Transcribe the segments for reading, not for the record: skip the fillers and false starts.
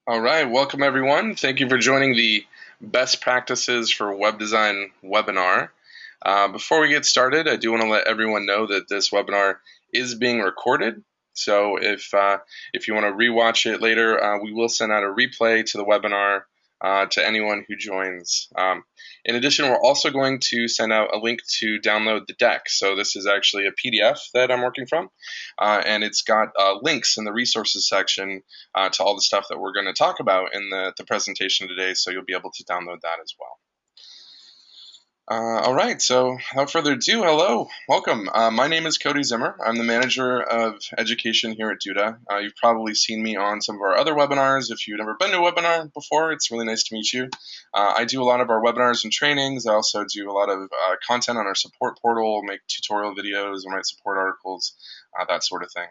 All right, welcome everyone. Thank you for joining the Best Practices for Web Design webinar. Before we get started, I do want to let everyone know that this webinar is being recorded. So if you want to rewatch it later, we will send out a replay to the webinar to anyone who joins. In addition, we're also going to send out a link to download the deck. So this is actually a PDF that I'm working from, and it's got links in the resources section to all the stuff that we're going to talk about in the presentation today, so you'll be able to download that as well. All right, so without further ado, hello, welcome. My name is Cody Zimmer. I'm the manager of education here at Duda. You've probably seen me on some of our other webinars. If you've never been to a webinar before, it's really nice to meet you. I do a lot of our webinars and trainings. I also do a lot of content on our support portal, make tutorial videos, and write support articles, that sort of thing.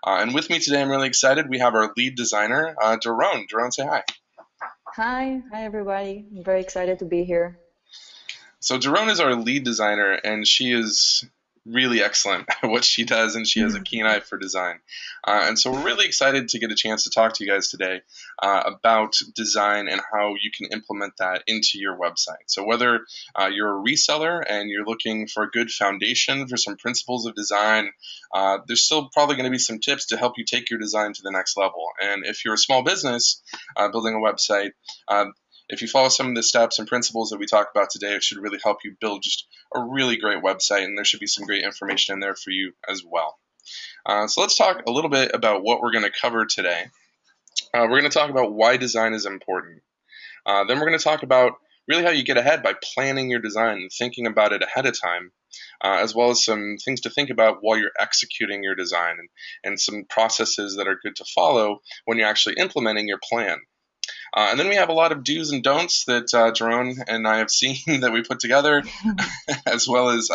And with me today, I'm really excited. We have our lead designer, Daron. Daron, say hi. Hi everybody. I'm very excited to be here. So Daron is our lead designer, and she is really excellent at what she does, and she has a keen eye for design. And so we're really excited to get a chance to talk to you guys today about design and how you can implement that into your website. So whether you're a reseller and you're looking for a good foundation for some principles of design, there's still probably going to be some tips to help you take your design to the next level. And if you're a small business building a website, if you follow some of the steps and principles that we talk about today, it should really help you build just a really great website, and there should be some great information in there for you as well. So let's talk a little bit about what we're going to cover today. We're going to talk about why design is important. Then we're going to talk about really how you get ahead by planning your design and thinking about it ahead of time, as well as some things to think about while you're executing your design, and some processes that are good to follow when you're actually implementing your plan. And then we have a lot of do's and don'ts that Jerome and I have seen that we put together, as well as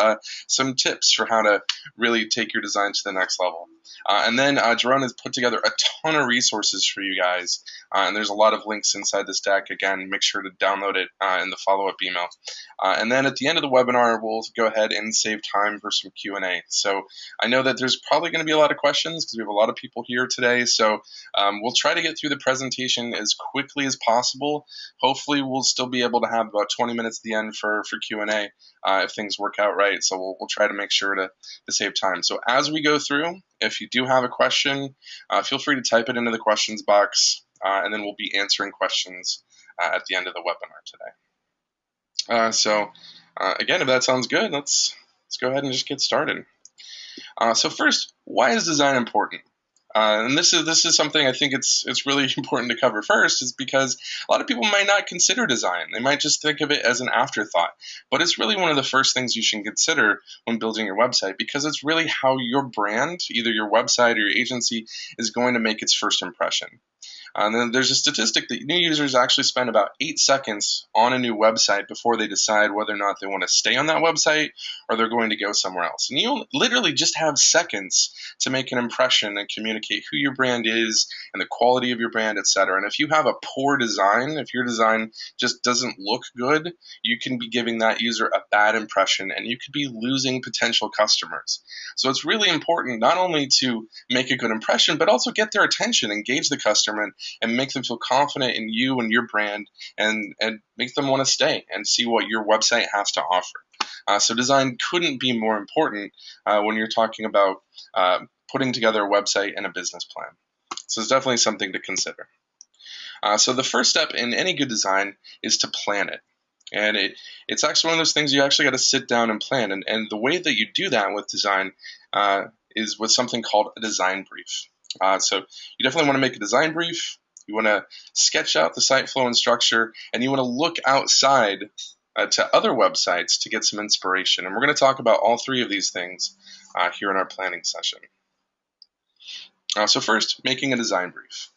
some tips for how to really take your design to the next level. And then Jerome has put together a ton of resources for you guys, and there's a lot of links inside this deck. Again, make sure to download it in the follow-up email. And then at the end of the webinar, we'll go ahead and save time for some Q&A. So I know that there's probably going to be a lot of questions because we have a lot of people here today. So we'll try to get through the presentation as quickly as possible. Hopefully, we'll still be able to have about 20 minutes at the end for Q&A if things work out right. So we'll try to make sure to save time. So as we go through, if you do have a question, feel free to type it into the questions box, and then we'll be answering questions at the end of the webinar today. So again, if that sounds good, let's go ahead and just get started. So first, why is design important? And this is something I think it's really important to cover first, is because a lot of people might not consider design. They might just think of it as an afterthought, but it's really one of the first things you should consider when building your website, because it's really how your brand, either your website or your agency, is going to make its first impression. And then there's a statistic that new users actually spend about 8 seconds on a new website before they decide whether or not they want to stay on that website or they're going to go somewhere else. And you literally just have seconds to make an impression and communicate who your brand is and the quality of your brand, etc. And if you have a poor design, if your design just doesn't look good, you can be giving that user a bad impression and you could be losing potential customers. So it's really important not only to make a good impression, but also get their attention, engage the customer, and make them feel confident in you and your brand, and make them want to stay and see what your website has to offer. So design couldn't be more important when you're talking about putting together a website and a business plan. So it's definitely something to consider. So the first step in any good design is to plan it. And it's actually one of those things you actually got to sit down and plan. And the way that you do that with design is with something called a design brief. So you definitely want to make a design brief. You want to sketch out the site flow and structure, and you want to look outside to other websites to get some inspiration. And we're going to talk about all three of these things here in our planning session. So first, making a design brief.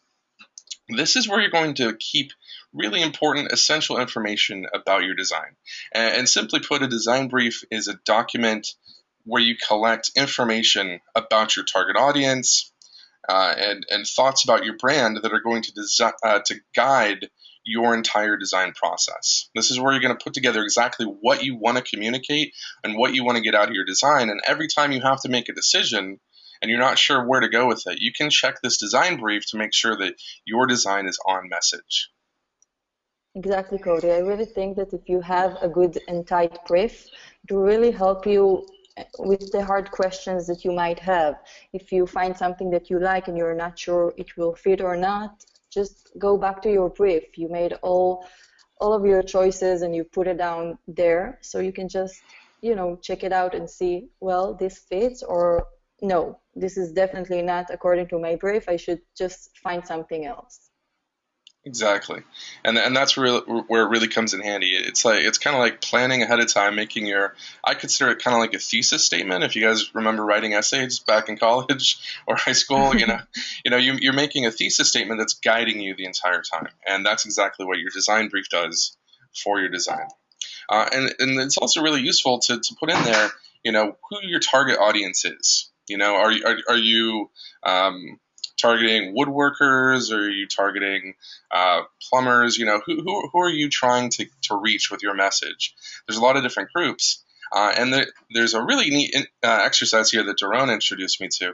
This is where you're going to keep really important, essential information about your design. And simply put, a design brief is a document where you collect information about your target audience, and thoughts about your brand that are going to guide your entire design process. This is where you're going to put together exactly what you want to communicate and what you want to get out of your design. And every time you have to make a decision, and you're not sure where to go with it, you can check this design brief to make sure that your design is on message. Exactly, Cody. I really think that if you have a good and tight brief, it will really help you with the hard questions that you might have. If you find something that you like and you're not sure it will fit or not, just go back to your brief. You made all of your choices and you put it down there, so you can just, check it out and see, well, this fits, or no, this is definitely not according to my brief. I should just find something else. Exactly, and that's where it really comes in handy. It's kind of like planning ahead of time, making your. I consider it kind of like a thesis statement. If you guys remember writing essays back in college or high school, you're making a thesis statement that's guiding you the entire time, and that's exactly what your design brief does for your design. And it's also really useful to put in there, who your target audience is. Are you targeting woodworkers, or are you targeting plumbers? Who are you trying to reach with your message? There's a lot of different groups. There's a really neat exercise here that Daron introduced me to,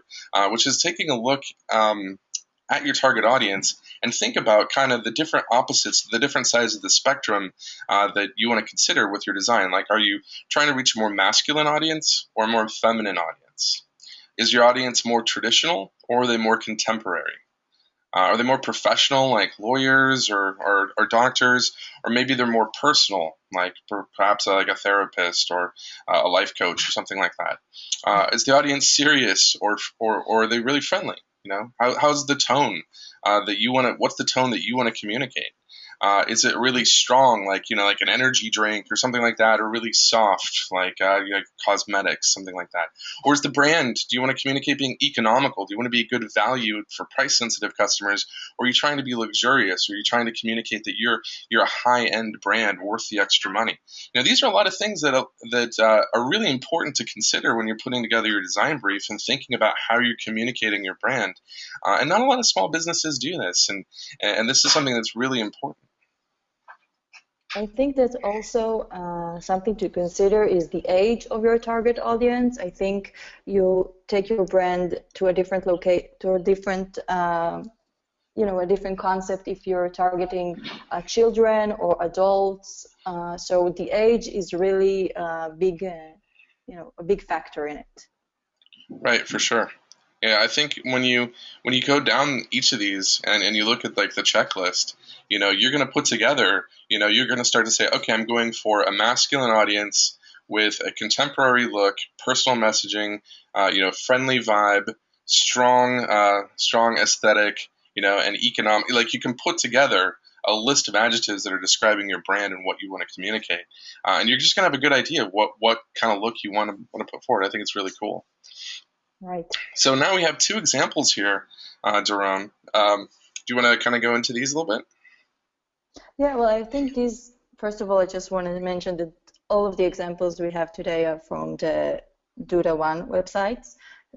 which is taking a look at your target audience and think about kind of the different opposites, the different sides of the spectrum that you want to consider with your design. Like, are you trying to reach a more masculine audience or a more feminine audience? Is your audience more traditional, or are they more contemporary? Are they more professional, like lawyers or doctors, or maybe they're more personal, like perhaps like a therapist or a life coach or something like that? Is the audience serious, or are they really friendly? How's the tone that you want to? What's the tone that you want to communicate? Is it really strong, like an energy drink or something like that, or really soft, like cosmetics, something like that? Or is the brand? Do you want to communicate being economical? Do you want to be a good value for price-sensitive customers, or are you trying to be luxurious? Or are you trying to communicate that you're a high-end brand worth the extra money? These are a lot of things that are really important to consider when you're putting together your design brief and thinking about how you're communicating your brand. And not a lot of small businesses do this, and this is something that's really important. I think that also something to consider is the age of your target audience. I think you take your brand to a different to a different, a different concept if you're targeting children or adults. So the age is really a big factor in it. Right, for sure. Yeah, I think when you go down each of these and you look at like the checklist, you're going to put together, you're going to start to say, okay, I'm going for a masculine audience with a contemporary look, personal messaging, friendly vibe, strong aesthetic, and economic. Like, you can put together a list of adjectives that are describing your brand and what you want to communicate, and you're just going to have a good idea of what kind of look you want to put forward. I think it's really cool. Right. So now we have two examples here, Daron. Do you want to kind of go into these a little bit? Yeah, well, I think these, first of all, I just wanted to mention that all of the examples we have today are from the Duda One websites,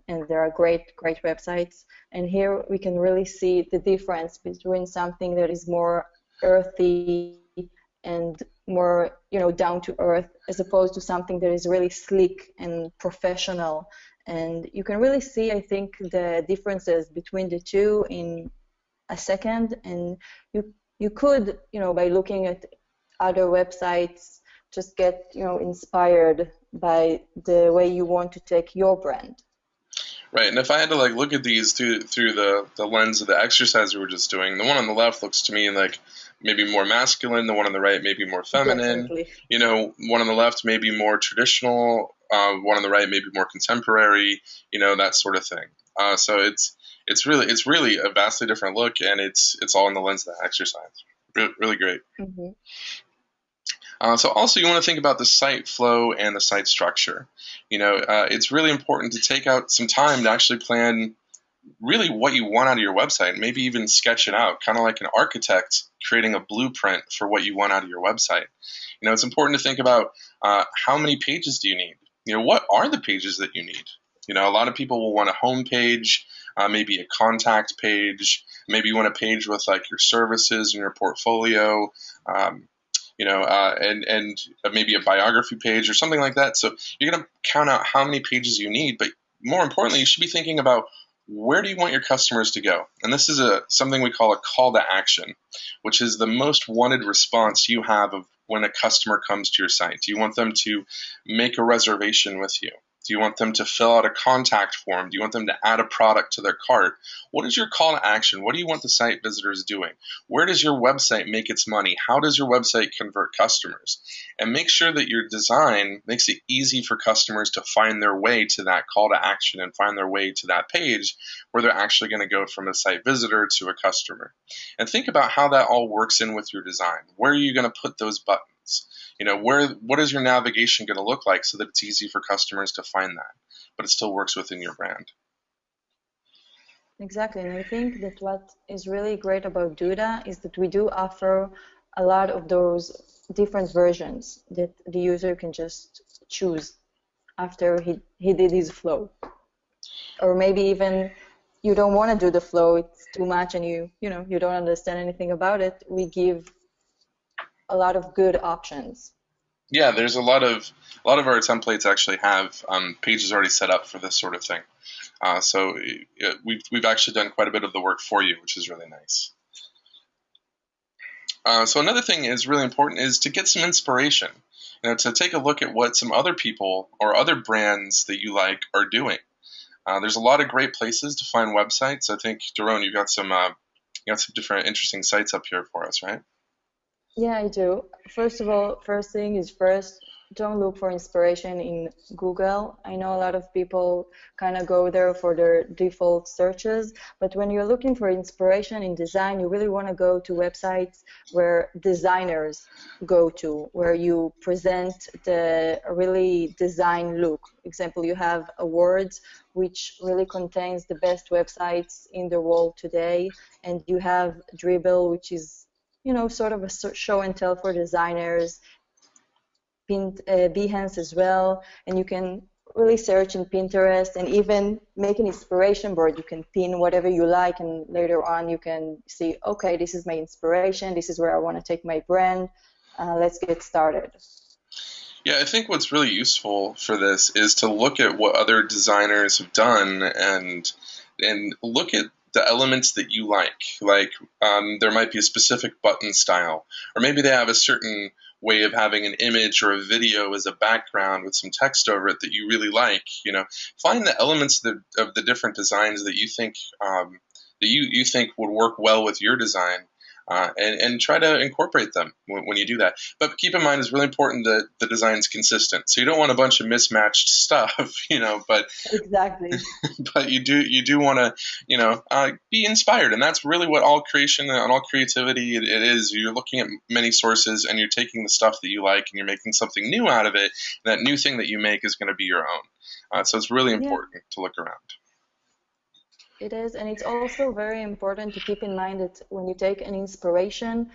and they are great, great websites. And here we can really see the difference between something that is more earthy and more, down to earth, as opposed to something that is really sleek and professional. And you can really see, I think, the differences between the two in a second, and you could, by looking at other websites, just get, inspired by the way you want to take your brand. Right, and if I had to like look at these through the lens of the exercise we were just doing, the one on the left looks to me like maybe more masculine, the one on the right maybe more feminine. Definitely. One on the left maybe more traditional, one on the right maybe more contemporary, that sort of thing. So it's really a vastly different look, and it's all in the lens of that exercise. Really great. Hmm. So also you want to think about the site flow and the site structure. It's really important to take out some time to actually plan really what you want out of your website, and maybe even sketch it out, kind of like an architect creating a blueprint for what you want out of your website. It's important to think about how many pages do you need? What are the pages that you need? A lot of people will want a home page, maybe a contact page, maybe you want a page with like your services and your portfolio, and maybe a biography page or something like that. So you're going to count out how many pages you need, but more importantly, you should be thinking about where do you want your customers to go? And this is something we call a call to action, which is the most wanted response you have of when a customer comes to your site. Do you want them to make a reservation with you? Do you want them to fill out a contact form? Do you want them to add a product to their cart? What is your call to action? What do you want the site visitors doing? Where does your website make its money? How does your website convert customers? And make sure that your design makes it easy for customers to find their way to that call to action and find their way to that page where they're actually going to go from a site visitor to a customer. And think about how that all works in with your design. Where are you going to put those buttons? What is your navigation going to look like so that it's easy for customers to find that, but it still works within your brand? Exactly, and I think that what is really great about Duda is that we do offer a lot of those different versions that the user can just choose after he did his flow. Or maybe even you don't want to do the flow, it's too much and you don't understand anything about it. We give a lot of good options. Yeah, there's a lot of our templates actually have pages already set up for this sort of thing. So we've actually done quite a bit of the work for you, which is really nice. So another thing is really important is to get some inspiration. To take a look at what some other people or other brands that you like are doing. There's a lot of great places to find websites. I think, Doron, you got some different interesting sites up here for us, right? Yeah, I do. First of all, first thing is first, don't look for inspiration in Google. I know a lot of people kind of go there for their default searches, but when you're looking for inspiration in design, you really want to go to websites where designers go to, where you present the really design look. Example, you have awards, which really contains the best websites in the world today, and you have Dribbble, which is sort of a show and tell for designers, Behance as well, and you can really search in Pinterest and even make an inspiration board. You can pin whatever you like, and later on you can see, okay, this is my inspiration, this is where I want to take my brand, let's get started. Yeah, I think what's really useful for this is to look at what other designers have done and look at the elements that you like. Like there might be a specific button style, or maybe they have a certain way of having an image or a video as a background with some text over it that you really like. Find the elements of the different designs that you think you think would work well with your design. And try to incorporate them when you do that. But keep in mind, it's really important that the design's consistent. So you don't want a bunch of mismatched stuff, but exactly. but you do want to, be inspired, and that's really what all creation and all creativity it is. You're looking at many sources, and you're taking the stuff that you like, and you're making something new out of it. And that new thing that you make is going to be your own. So it's really important to look around. It is, and it's also very important to keep in mind that when you take an inspiration,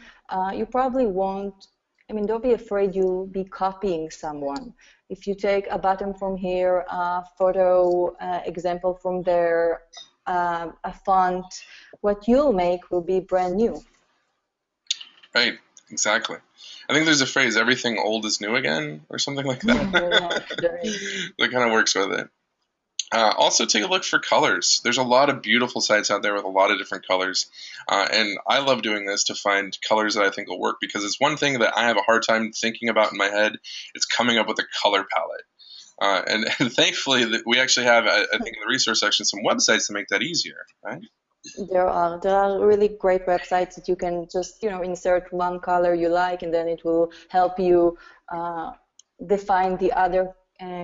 you probably won't, don't be afraid you'll be copying someone. If you take a button from here, a photo example from there, a font, what you'll make will be brand new. Right, exactly. I think there's a phrase, everything old is new again, or something like that. That kind of works with it. Also, take a look for colors. There's a lot of beautiful sites out there with a lot of different colors. And I love doing this to find colors that I think will work, because it's one thing that I have a hard time thinking about in my head. It's coming up with a color palette. And thankfully, we actually have, I think in the resource section, some websites to make that easier, right? There are really great websites that you can just insert one color you like, and then it will help you define the other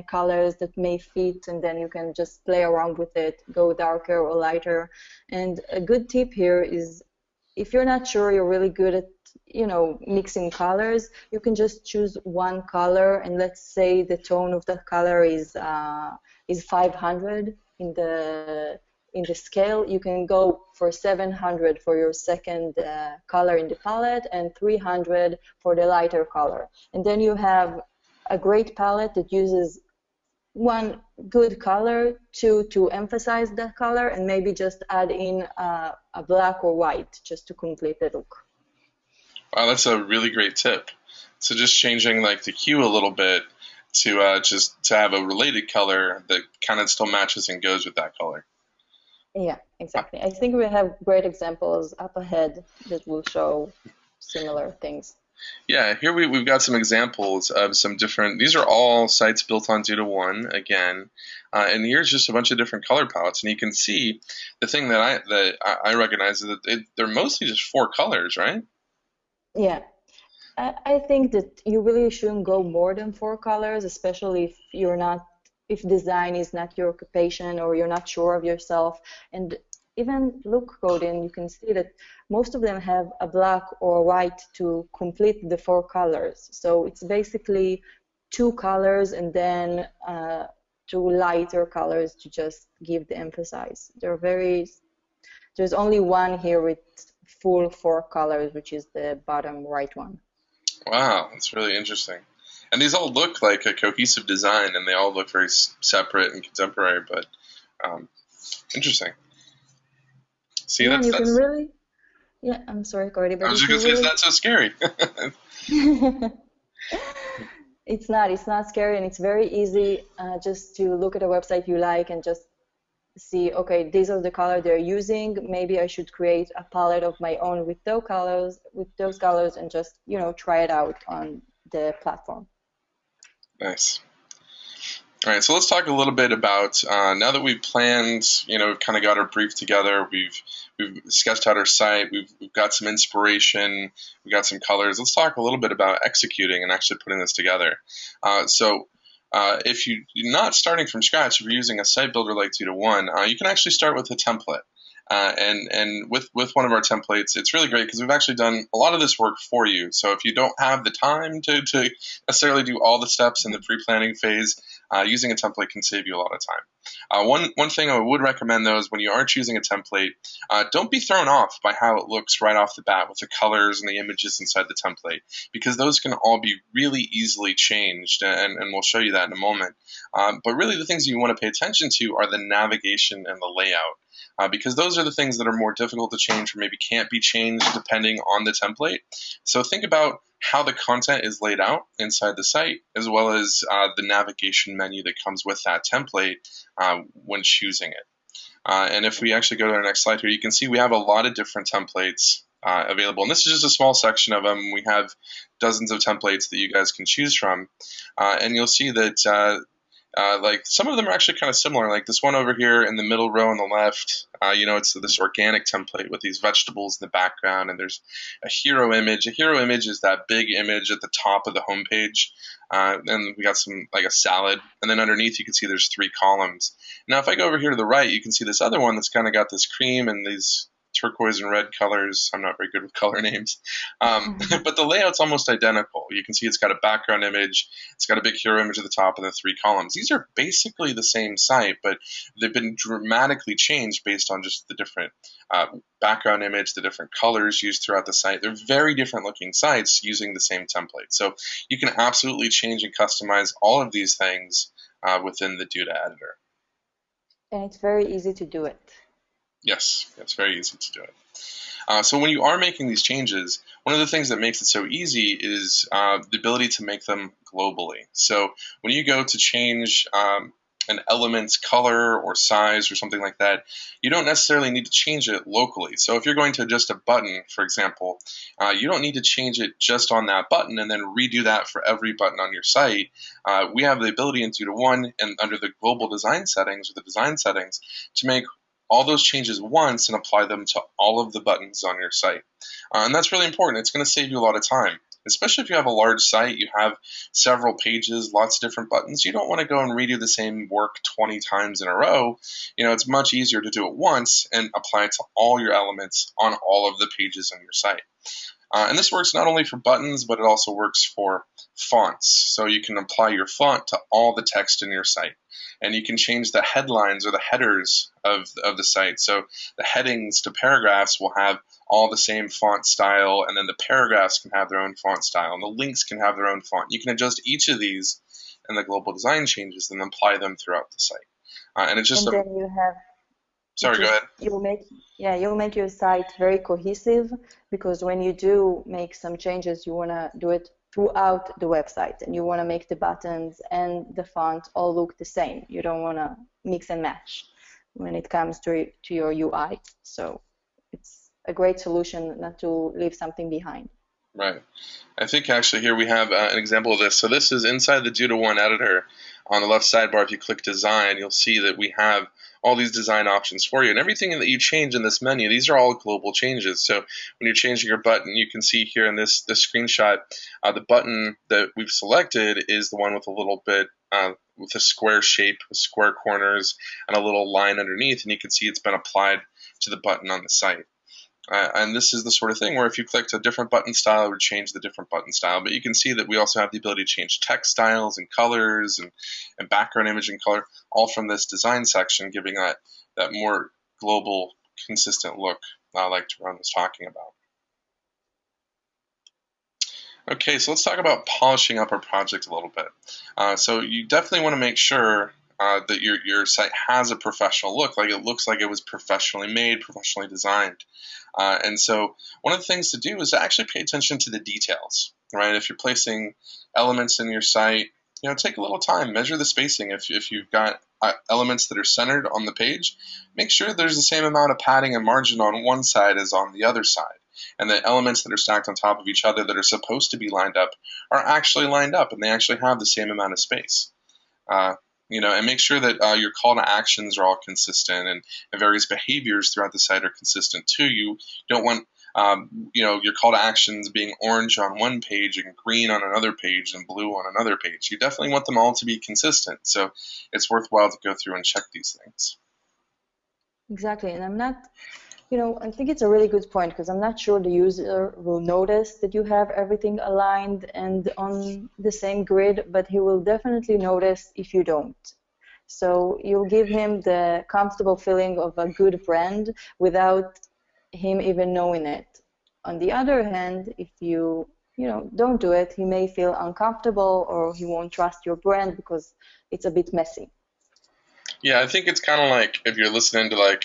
colors that may fit, and then you can just play around with it, go darker or lighter. And a good tip here is, if you're not sure you're really good at mixing colors, you can just choose one color, and let's say the tone of that color is 500 in the scale. You can go for 700 for your second color in the palette, and 300 for the lighter color, and then you have a great palette that uses one good color to emphasize that color, and maybe just add in a black or white just to complete the look. Wow, that's a really great tip. So just changing like the hue a little bit to just to have a related color that kind of still matches and goes with that color. Yeah, exactly. I think we have great examples up ahead that will show similar things. Yeah, here we've got some examples of some different. These are all sites built on Duda One again, and here's just a bunch of different color palettes. And you can see the thing that I recognize is that they're mostly just four colors, right? Yeah, I think that you really shouldn't go more than four colors, especially if you're not, if design is not your occupation or you're not sure of yourself. And even look coding, you can see that most of them have a black or white to complete the four colors. So it's basically two colors and then two lighter colors to just give the emphasis. There's only one here with full four colors, which is the bottom right one. Wow, that's really interesting. And these all look like a cohesive design, and they all look very separate and contemporary, but um, interesting. See, Yeah, and you can that's. really, yeah, I'm sorry, Cordy, I but was if just gonna you say it's really, not so scary. it's not scary and it's very easy just to look at a website you like and just see, okay, these are the colors they're using. Maybe I should create a palette of my own with those colors and just, try it out on the platform. Nice. All right, so let's talk a little bit about now that we've planned, we've kind of got our brief together, we've sketched out our site, we've got some inspiration, we've got some colors. Let's talk a little bit about executing and actually putting this together. If you're not starting from scratch, if you're using a site builder like Duda One, you can actually start with a template. And with one of our templates, it's really great because we've actually done a lot of this work for you. So if you don't have the time to necessarily do all the steps in the pre-planning phase, using a template can save you a lot of time. One thing I would recommend though is when you are choosing a template, don't be thrown off by how it looks right off the bat with the colors and the images inside the template, because those can all be really easily changed, and we'll show you that in a moment. But really the things you want to pay attention to are the navigation and the layout. Because those are the things that are more difficult to change or maybe can't be changed depending on the template. So think about how the content is laid out inside the site, as well as the navigation menu that comes with that template when choosing it. And if we actually go to our next slide here, you can see we have a lot of different templates available. And this is just a small section of them. We have dozens of templates that you guys can choose from. And you'll see that like some of them are actually kind of similar. Like this one over here in the middle row on the left, it's this organic template with these vegetables in the background, and there's a hero image. A hero image is that big image at the top of the homepage. And we got some like a salad, and then underneath you can see there's three columns. Now, if I go over here to the right, you can see this other one that's kind of got this cream and these turquoise and red colors. I'm not very good with color names, but the layout's almost identical. You can see it's got a background image, it's got a big hero image at the top, and the three columns. These are basically the same site, but they've been dramatically changed based on just the different background image, the different colors used throughout the site. They're very different looking sites using the same template. So you can absolutely change and customize all of these things within the Duda editor. And it's very easy to do it. Yes, it's very easy to do it. So when you are making these changes, one of the things that makes it so easy is the ability to make them globally. So when you go to change an element's color or size or something like that, you don't necessarily need to change it locally. So if you're going to adjust a button, for example, you don't need to change it just on that button and then redo that for every button on your site. We have the ability in Duda One and under the global design settings or the design settings to make all those changes once and apply them to all of the buttons on your site. And that's really important. It's going to save you a lot of time, especially if you have a large site, you have several pages, lots of different buttons. You don't want to go and redo the same work 20 times in a row. It's much easier to do it once and apply it to all your elements on all of the pages on your site. And this works not only for buttons, but it also works for fonts. So you can apply your font to all the text in your site. And you can change the headlines or the headers of the site. So the headings to paragraphs will have all the same font style, and then the paragraphs can have their own font style, and the links can have their own font. You can adjust each of these in the global design changes and apply them throughout the site. And it's just And then you have Sorry, go ahead. you'll make your site very cohesive, because when you do make some changes, you want to do it throughout the website, and you want to make the buttons and the font all look the same. You don't want to mix and match when it comes to your UI. So it's a great solution not to leave something behind. Right. I think actually here we have an example of this. So this is inside the Duda One editor. On the left sidebar, if you click Design, you'll see that we have all these design options for you. And everything that you change in this menu, these are all global changes. So when you're changing your button, you can see here in this screenshot, the button that we've selected is the one with a little bit with a square shape, with square corners, and a little line underneath. And you can see it's been applied to the button on the site. And this is the sort of thing where if you clicked a different button style, it would change the different button style. But you can see that we also have the ability to change text styles and colors and background image and color, all from this design section, giving that more global, consistent look like Doron was talking about. Okay, so let's talk about polishing up our project a little bit. So you definitely want to make sure that your site has a professional look, like it looks like it was professionally made, professionally designed. And so one of the things to do is to actually pay attention to the details, right? If you're placing elements in your site, take a little time, measure the spacing. If you've got elements that are centered on the page, make sure there's the same amount of padding and margin on one side as on the other side. And the elements that are stacked on top of each other that are supposed to be lined up are actually lined up, and they actually have the same amount of space. And make sure that your call to actions are all consistent and various behaviors throughout the site are consistent too. You don't want your call to actions being orange on one page and green on another page and blue on another page. You definitely want them all to be consistent. So it's worthwhile to go through and check these things. Exactly, and I'm not, I think it's a really good point because I'm not sure the user will notice that you have everything aligned and on the same grid, but he will definitely notice if you don't. So you'll give him the comfortable feeling of a good brand without him even knowing it. On the other hand, if you don't do it, he may feel uncomfortable or he won't trust your brand because it's a bit messy. Yeah, I think it's kind of like if you're listening to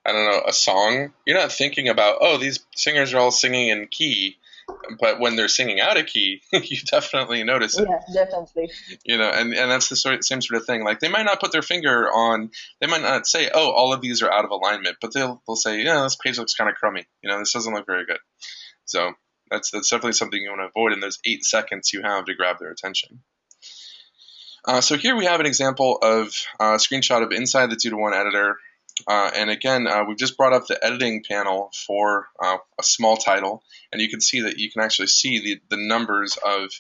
I don't know, a song, you're not thinking about, oh, these singers are all singing in key, but when they're singing out of key, you definitely notice it. Yeah, definitely. And that's the same sort of thing. Like they might not put their finger on, they might not say, oh, all of these are out of alignment, but they'll say, yeah, this page looks kind of crummy. This doesn't look very good. So that's definitely something you want to avoid in those 8 seconds you have to grab their attention. So here we have an example of a screenshot of inside the Duda One editor. And again, we've just brought up the editing panel for a small title, and you can see that you can actually see the numbers of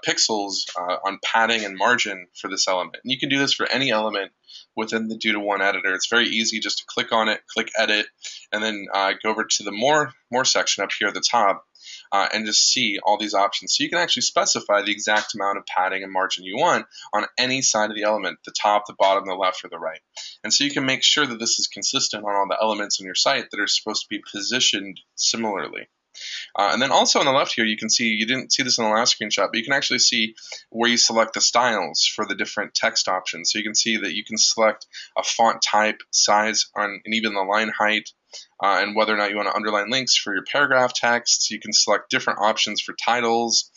pixels on padding and margin for this element. And you can do this for any element within the Duda One editor. It's very easy just to click on it, click Edit, and then go over to the More section up here at the top. And just see all these options. So you can actually specify the exact amount of padding and margin you want on any side of the element, the top, the bottom, the left, or the right. And so you can make sure that this is consistent on all the elements in your site that are supposed to be positioned similarly. And then also on the left here, you can see, you didn't see this in the last screenshot, but you can actually see where you select the styles for the different text options. So you can see that you can select a font type, size, and even the line height, and whether or not you want to underline links for your paragraph text. You can select different options for titles,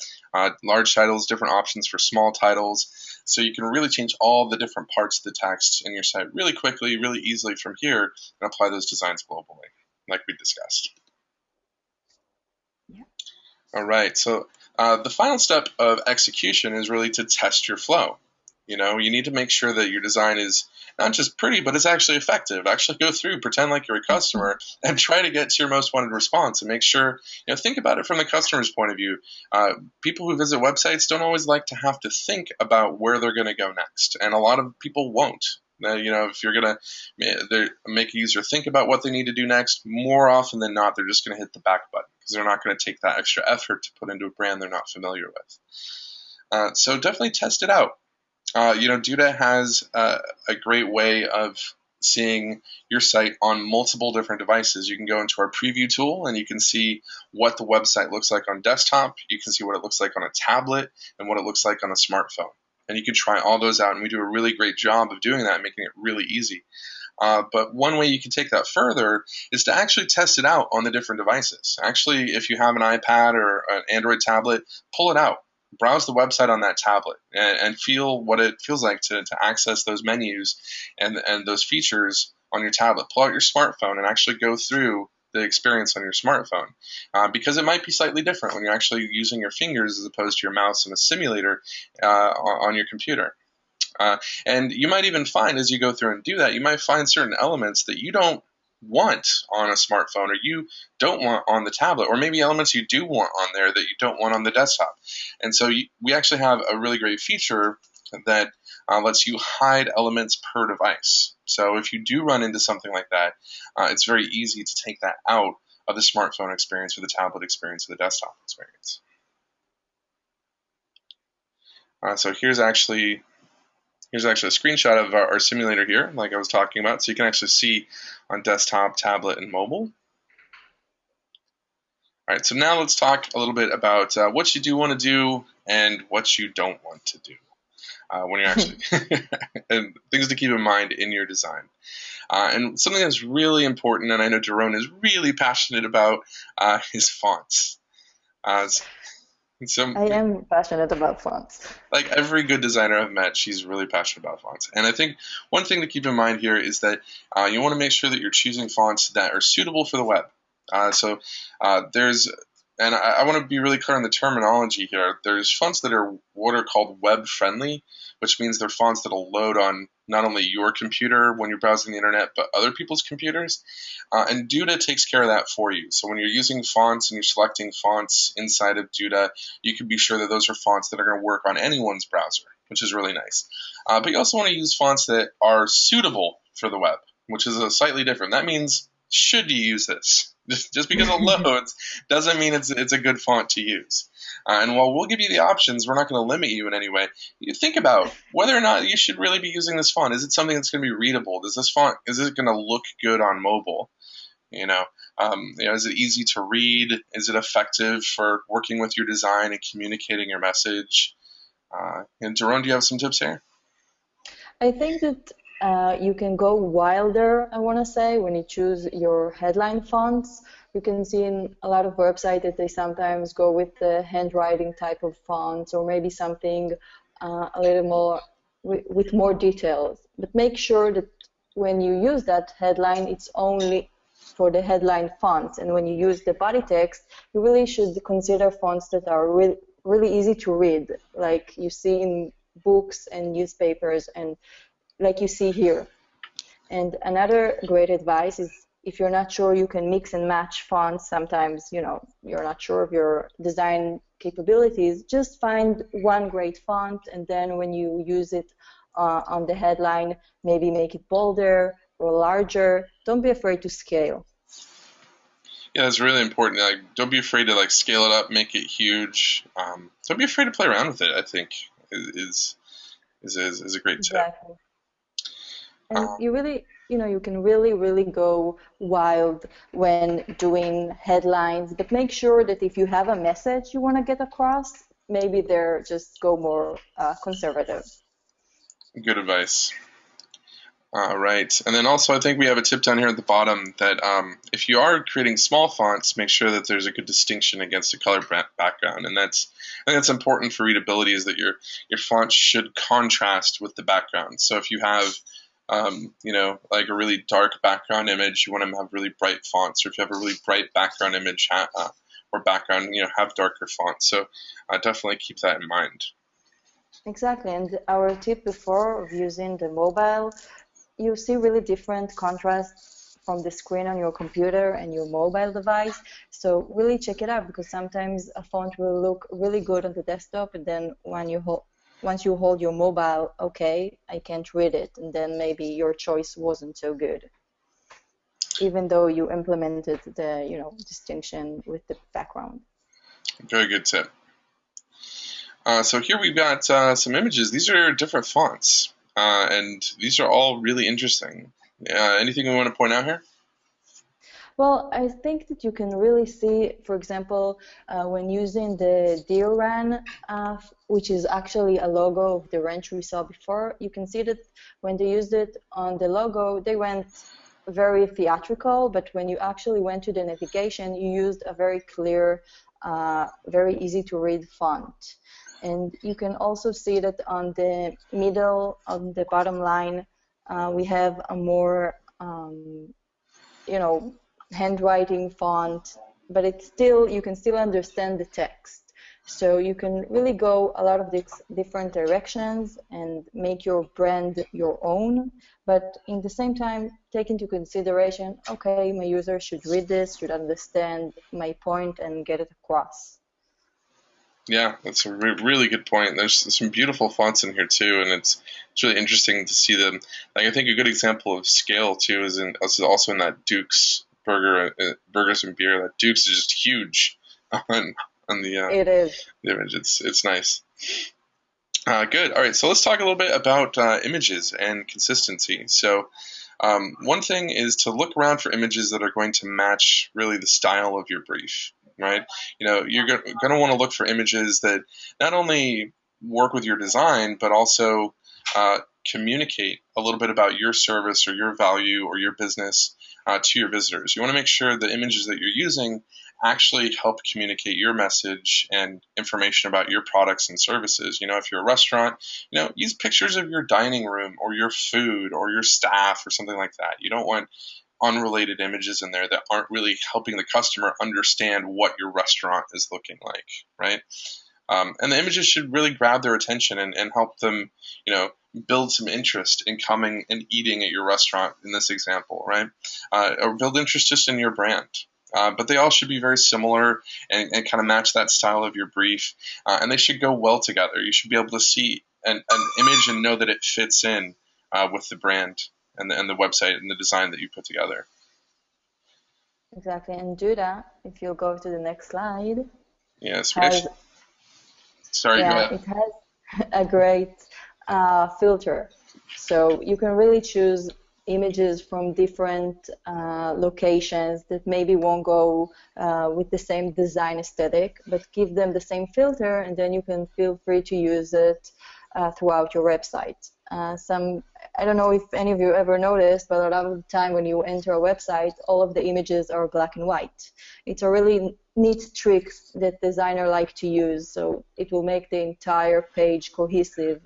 large titles, different options for small titles. So you can really change all the different parts of the text in your site really quickly, really easily from here, and apply those designs globally, like we discussed. Yeah. All right, so the final step of execution is really to test your flow. You need to make sure that your design is not just pretty, but it's actually effective. Actually go through, pretend like you're a customer, and try to get to your most wanted response and make sure, think about it from the customer's point of view. People who visit websites don't always like to have to think about where they're going to go next, and a lot of people won't. If you're going to make a user think about what they need to do next, more often than not, they're just going to hit the back button because they're not going to take that extra effort to put into a brand they're not familiar with. So definitely test it out. Duda has a great way of seeing your site on multiple different devices. You can go into our preview tool and you can see what the website looks like on desktop. You can see what it looks like on a tablet and what it looks like on a smartphone. And you can try all those out, and we do a really great job of doing that, making it really easy. But one way you can take that further is to actually test it out on the different devices. Actually, if you have an iPad or an Android tablet, pull it out. browse the website on that tablet and feel what it feels like to access those menus and those features on your tablet. Pull out your smartphone and actually go through the experience on your smartphone, because it might be slightly different when you're actually using your fingers as opposed to your mouse in a simulator on your computer. And you might even find, as you go through and do that, you might find certain elements that you don't want on a smartphone, or you don't want on the tablet, or maybe elements you do want on there that you don't want on the desktop. And so we actually have a really great feature that lets you hide elements per device. So if you do run into something like that, it's very easy to take that out of the smartphone experience or the tablet experience or the desktop experience. So here's actually a screenshot of our simulator here, like I was talking about, so you can actually see on desktop, tablet, and mobile. All right, so now let's talk a little bit about what you do want to do and what you don't want to do when you're actually, and things to keep in mind in your design. And something that's really important, and I know Doron is really passionate about, is fonts. I am passionate about fonts. Like every good designer I've met, she's really passionate about fonts. And I think one thing to keep in mind here is that you want to make sure that you're choosing fonts that are suitable for the web. And I want to be really clear on the terminology here. There's fonts that are what are called web friendly, which means they're fonts that'll load on not only your computer when you're browsing the internet, but other people's computers. And Duda takes care of that for you. So when you're using fonts and you're selecting fonts inside of Duda, you can be sure that those are fonts that are going to work on anyone's browser, which is really nice. But you also want to use fonts that are suitable for the web, which is slightly different. That means, should you use this? Just because it loads doesn't mean it's a good font to use. And while we'll give you the options, we're not going to limit you in any way. You think about whether or not you should really be using this font. Is it something that's going to be readable? Is it going to look good on mobile? Is it easy to read? Is it effective for working with your design and communicating your message? And Doron, do you have some tips here? I think that you can go wilder, I want to say, when you choose your headline fonts. You can see in a lot of websites that they sometimes go with the handwriting type of fonts, or maybe something a little more with more details. But make sure that when you use that headline, it's only for the headline fonts. And when you use the body text, you really should consider fonts that are really easy to read, like you see in books and newspapers, and like you see here. And another great advice is, if you're not sure, you can mix and match fonts. Sometimes, you're not sure of your design capabilities. Just find one great font, and then when you use it on the headline, maybe make it bolder or larger. Don't be afraid to scale. Yeah, that's really important. Like, don't be afraid to scale it up, make it huge. Don't be afraid to play around with it. I think is a great tip. Exactly. And you can really go wild when doing headlines, but make sure that if you have a message you want to get across, maybe just go more conservative. Good advice. Right. And then also I think we have a tip down here at the bottom that if you are creating small fonts, make sure that there's a good distinction against a color background. And I think that's important for readability, is that your font should contrast with the background. So if you have like a really dark background image, you want to have really bright fonts, or if you have a really bright background image or background, have darker fonts. So definitely keep that in mind. Exactly. And our tip before of using the mobile, you see really different contrasts from the screen on your computer and your mobile device. So really check it out, because sometimes a font will look really good on the desktop, and then once you hold your mobile, okay, I can't read it, and then maybe your choice wasn't so good, even though you implemented the distinction with the background. Very good tip. So here we've got some images. These are different fonts, and these are all really interesting. Anything we want to point out here? Well, I think that you can really see, for example, when using the Dioran, which is actually a logo of the ranch we saw before, you can see that when they used it on the logo, they went very theatrical, but when you actually went to the navigation, you used a very clear, very easy to read font. And you can also see that on the middle, on the bottom line, we have a more, you know, handwriting font, but it's still, you can still understand the text. So you can really go a lot of these different directions and make your brand your own, but in the same time, take into consideration, okay, my user should read this, should understand my point and get it across. Yeah, that's a really good point. There's some beautiful fonts in here too, and it's really interesting to see them. Like I think a good example of scale too is also in that Duke's burgers and beer. That Duke's is just huge on on It is. the image. It's nice. Good. All right, so let's talk a little bit about images and consistency. So one thing is to look around for images that are going to match really the style of your brief, right? You know, you're going to want to look for images that not only work with your design, but also uh, communicate a little bit about your service or your value or your business to your visitors. You want to make sure the images that you're using actually help communicate your message and information about your products and services. You know, if you're a restaurant, you know, use pictures of your dining room or your food or your staff or something like that. You don't want unrelated images in there that aren't really helping the customer understand what your restaurant is looking like, right? And the images should really grab their attention and help them, you know, build some interest in coming and eating at your restaurant in this example, right? Or build interest just in your brand. But they all should be very similar and kind of match that style of your brief. And they should go well together. You should be able to see an image and know that it fits in with the brand and the website and the design that you put together. Exactly. And Judah, if you go to the next slide, Yes, has, sorry, go yeah, ahead. it has a great filter. So you can really choose images from different locations that maybe won't go with the same design aesthetic, but give them the same filter, and then you can feel free to use it throughout your website. I don't know if any of you ever noticed, but a lot of the time when you enter a website, all of the images are black and white. It's a really neat trick that designers like to use, so it will make the entire page cohesive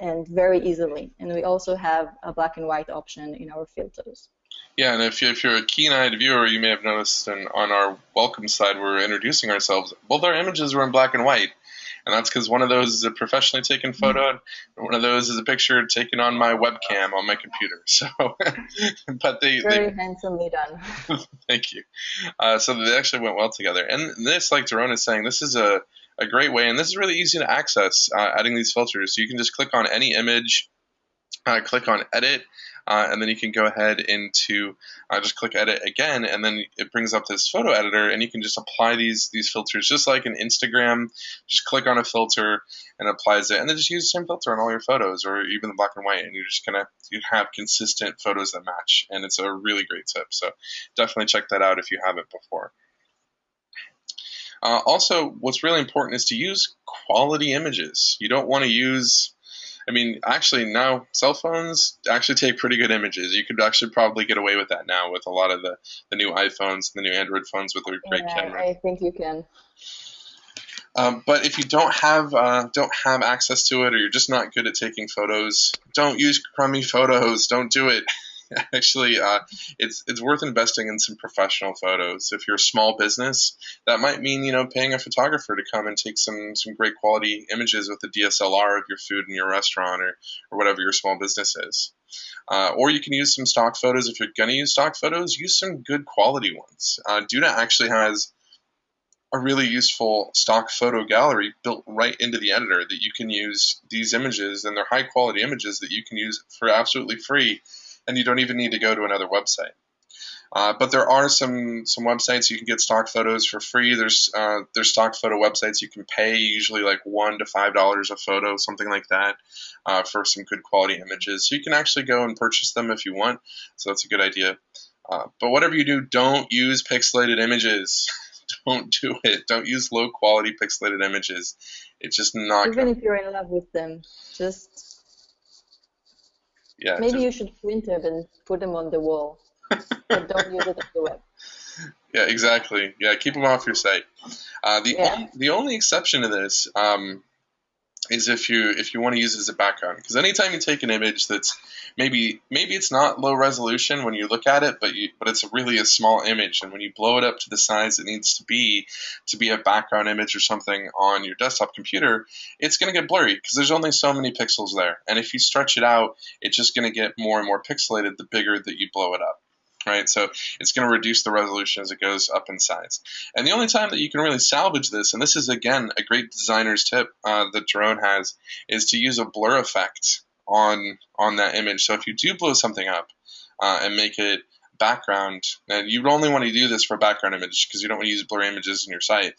and very easily. And we also have a black and white option in our filters. Yeah, and if you're a keen-eyed viewer, you may have noticed on our welcome slide, we're introducing ourselves. Both our images were in black and white, and that's because one of those is a professionally taken photo, and one of those is a picture taken on my webcam on my computer. So, but Very handsomely done. thank you. So they actually went well together. And this, like Daron is saying, this is a great way, and this is really easy to access, adding these filters. So you can just click on any image, click on edit, and then you can go ahead into just click edit again, and then it brings up this photo editor, and you can just apply these filters just like in Instagram. Just click on a filter and applies it, and then just use the same filter on all your photos, or even the black and white, and you're just gonna you have consistent photos that match, and it's a really great tip. So definitely check that out if you haven't before. Also, what's really important is to use quality images. You don't want to use I mean, actually, now cell phones actually take pretty good images. You could actually probably get away with that now with a lot of the new iPhones and the new Android phones with a great Yeah, camera. I think you can. But if you don't have access to it, or you're just not good at taking photos, don't use crummy photos. Don't do it. Actually, it's worth investing in some professional photos. If you're a small business, that might mean paying a photographer to come and take some great quality images with a DSLR of your food in your restaurant or whatever your small business is. Or you can use some stock photos. If you're going to use stock photos, use some good quality ones. Duda actually has a really useful stock photo gallery built right into the editor that you can use these images, and they're high quality images that you can use for absolutely free, and you don't even need to go to another website. But there are some websites you can get stock photos for free. There's stock photo websites you can pay, usually like $1 to $5 a photo, something like that, for some good quality images. So you can actually go and purchase them if you want. So that's a good idea. But whatever you do, don't use pixelated images. Don't do it. Don't use low quality pixelated images. It's just not Even gonna. if you're in love with them, just Yeah, maybe just you should print them and put them on the wall, but don't use it on the web. yeah, exactly. Yeah, keep them off your site. Yeah. The only exception to this, is if you want to use it as a background, because anytime you take an image that's maybe it's not low resolution when you look at it, but it's really a small image, and when you blow it up to the size it needs to be a background image or something on your desktop computer, it's going to get blurry because there's only so many pixels there, and if you stretch it out, it's just going to get more and more pixelated the bigger that you blow it up. Right, so it's going to reduce the resolution as it goes up in size. And the only time that you can really salvage this, and this is again a great designer's tip that Drone has, is to use a blur effect on that image. So if you do blow something up and make it background, and you only want to do this for a background image because you don't want to use blurry images in your site,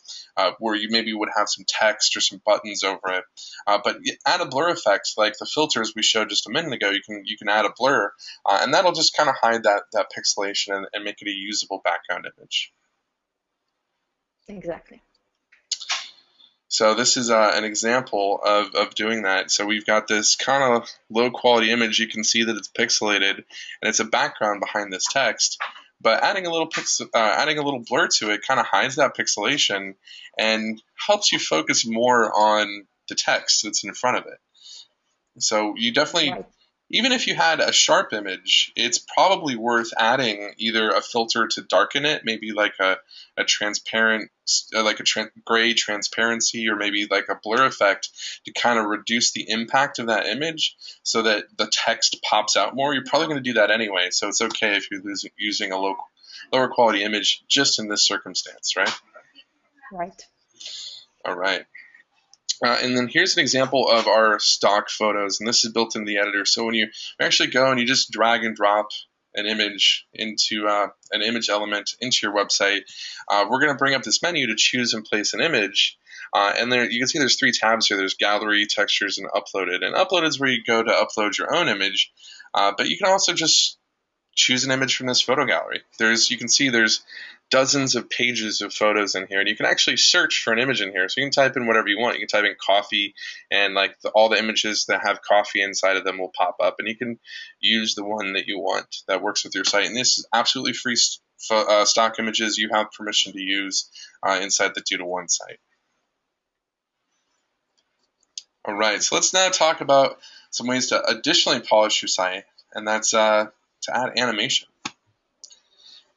where you maybe would have some text or some buttons over it. But add a blur effect like the filters we showed just a minute ago. You can add a blur, and that'll just kind of hide that pixelation and make it a usable background image. Exactly. So this is an example of doing that. So we've got this kind of low quality image. You can see that it's pixelated and it's a background behind this text. But adding a little blur to it kind of hides that pixelation and helps you focus more on the text that's in front of it. So you definitely, Right. even if you had a sharp image, it's probably worth adding either a filter to darken it, maybe like a transparent, like a gray transparency, or maybe like a blur effect to kind of reduce the impact of that image so that the text pops out more. You're probably going to do that anyway, so it's okay if you're using a lower quality image just in this circumstance, right? Right. All right. And then here's an example of our stock photos, and this is built into the editor. So when you actually go and you just drag and drop an image into an image element into your website, we're going to bring up this menu to choose and place an image. And there you can see there's 3 tabs here. There's gallery, textures, and uploaded. And uploaded is where you go to upload your own image, but you can also just choose an image from this photo gallery. You can see there's dozens of pages of photos in here, and you can actually search for an image in here. So you can type in whatever you want. You can type in coffee, and like all the images that have coffee inside of them will pop up, and you can use the one that you want that works with your site. And this is absolutely free stock images you have permission to use inside the Duda One site. All right, so let's now talk about some ways to additionally polish your site, and that's to add animation.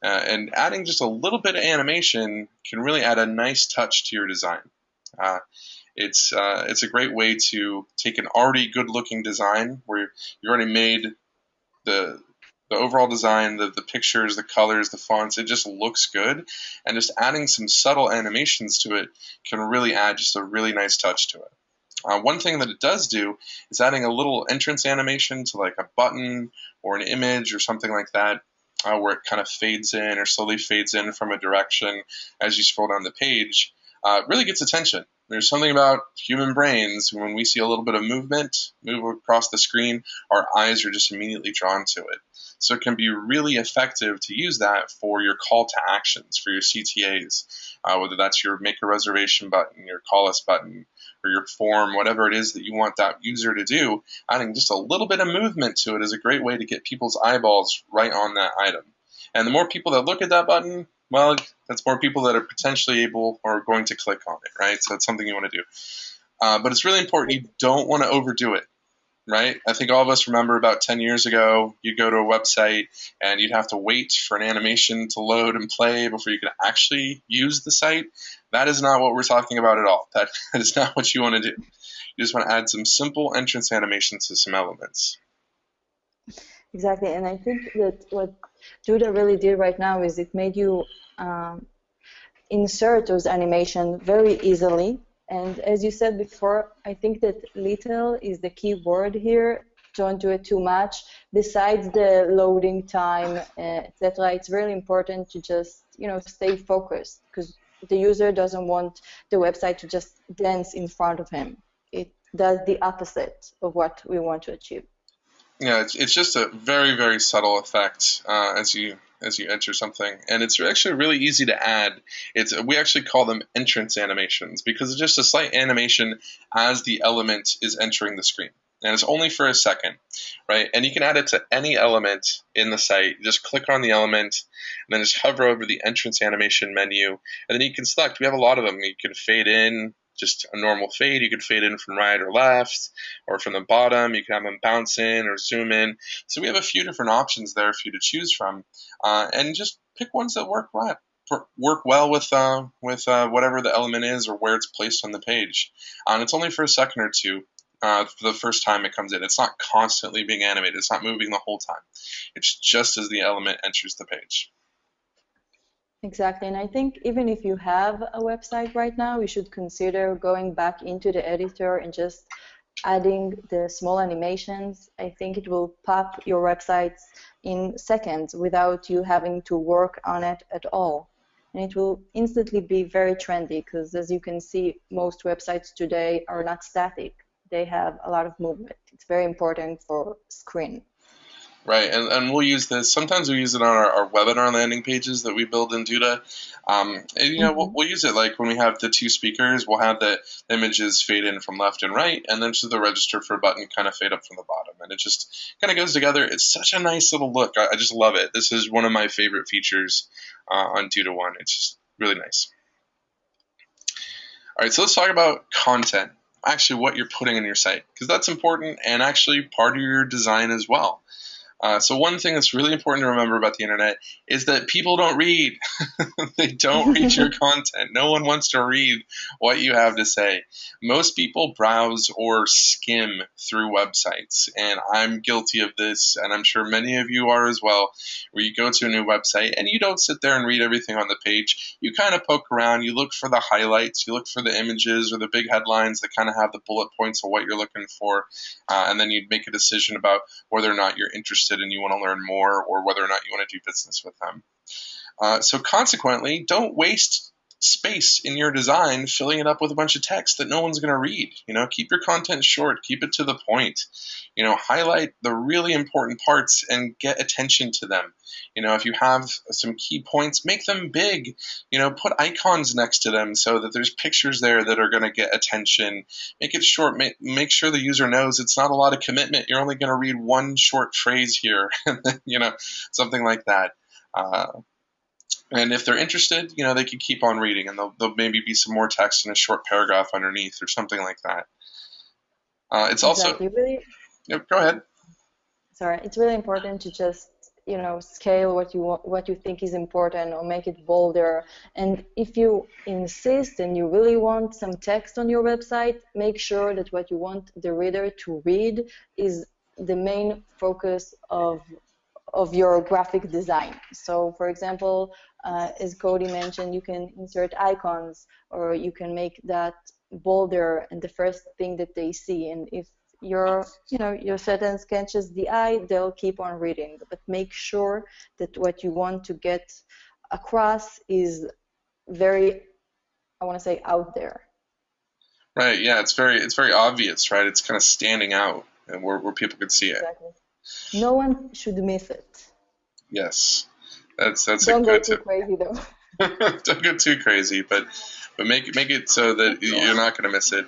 And adding just a little bit of animation can really add a nice touch to your design. It's a great way to take an already good-looking design where you already made the overall design, the pictures, the colors, the fonts. It just looks good, and just adding some subtle animations to it can really add just a really nice touch to it. One thing that it does do is adding a little entrance animation to like a button or an image or something like that, where it kind of fades in or slowly fades in from a direction as you scroll down the page, really gets attention. There's something about human brains, when we see a little bit of movement move across the screen, our eyes are just immediately drawn to it. So it can be really effective to use that for your call to actions, for your CTAs, whether that's your make a reservation button, your call us button, or your form, whatever it is that you want that user to do. Adding just a little bit of movement to it is a great way to get people's eyeballs right on that item. And the more people that look at that button, well, that's more people that are potentially able or going to click on it, right? So it's something you want to do. But it's really important. You don't want to overdo it, right? I think all of us remember about 10 years ago, you'd go to a website and you'd have to wait for an animation to load and play before you could actually use the site. That is not what we're talking about at all. That is not what you want to do. You just want to add some simple entrance animations to some elements. Exactly, and I think that what Duda really did right now is it made you insert those animations very easily. And as you said before, I think that little is the key word here. Don't do it too much. Besides the loading time, etc., it's really important to just stay focused, because the user doesn't want the website to just dance in front of him. It does the opposite of what we want to achieve. Yeah, it's just a very, very subtle effect as you enter something, and it's actually really easy to add. We actually call them entrance animations because it's just a slight animation as the element is entering the screen, and it's only for a second, right? And you can add it to any element in the site. Just click on the element, and then just hover over the entrance animation menu, and then you can select. We have a lot of them. You can fade in, just a normal fade. You could fade in from right or left, or from the bottom. You can have them bounce in or zoom in. So we have a few different options there for you to choose from, and just pick ones that work well with whatever the element is or where it's placed on the page. And it's only for a second or two. For the first time it comes in. It's not constantly being animated. It's not moving the whole time. It's just as the element enters the page. Exactly, and I think even if you have a website right now, you should consider going back into the editor and just adding the small animations. I think it will pop your websites in seconds without you having to work on it at all. And it will instantly be very trendy because, as you can see, most websites today are not static. They have a lot of movement. It's very important for screen. Right, and we'll use this. Sometimes we use it on our webinar landing pages that we build in Duda. And, we'll use it like when we have the two speakers, we'll have the images fade in from left and right, and then to the register for button kind of fade up from the bottom. And it just kind of goes together. It's such a nice little look. I just love it. This is one of my favorite features on Duda One. It's just really nice. All right, so let's talk about content. Actually, what you're putting in your site, because that's important and actually part of your design as well. So one thing that's really important to remember about the internet is that people don't read. They don't read your content. No one wants to read what you have to say. Most people browse or skim through websites, and I'm guilty of this, and I'm sure many of you are as well, where you go to a new website and you don't sit there and read everything on the page. You kind of poke around, you look for the highlights, you look for the images or the big headlines that kind of have the bullet points of what you're looking for, and then you'd make a decision about whether or not you're interested and you want to learn more, or whether or not you want to do business with them. So consequently, don't waste space in your design filling it up with a bunch of text that no one's going to read. Keep your content short, keep it to the point. Highlight the really important parts and get attention to them. If you have some key points, make them big. Put icons next to them so that there's pictures there that are going to get attention. Make it short. Make sure the user knows it's not a lot of commitment. You're only going to read one short phrase here, something like that. And if they're interested, they can keep on reading, and there'll maybe be some more text in a short paragraph underneath or something like that. It's Exactly. also go ahead. Sorry, it's really important to just scale what you think is important or make it bolder. And if you insist and you really want some text on your website, make sure that what you want the reader to read is the main focus of your graphic design. So for example, as Cody mentioned, you can insert icons, or you can make that bolder and the first thing that they see. And if your sentence catches the eye, they'll keep on reading. But make sure that what you want to get across is very, I want to say, out there. Right. Yeah. It's very obvious, right? It's kind of standing out, and where people can see it. Exactly. No one should miss it. Yes, that's a good tip. Don't go too crazy though. Don't go too crazy, but make it so that you're not going to miss it.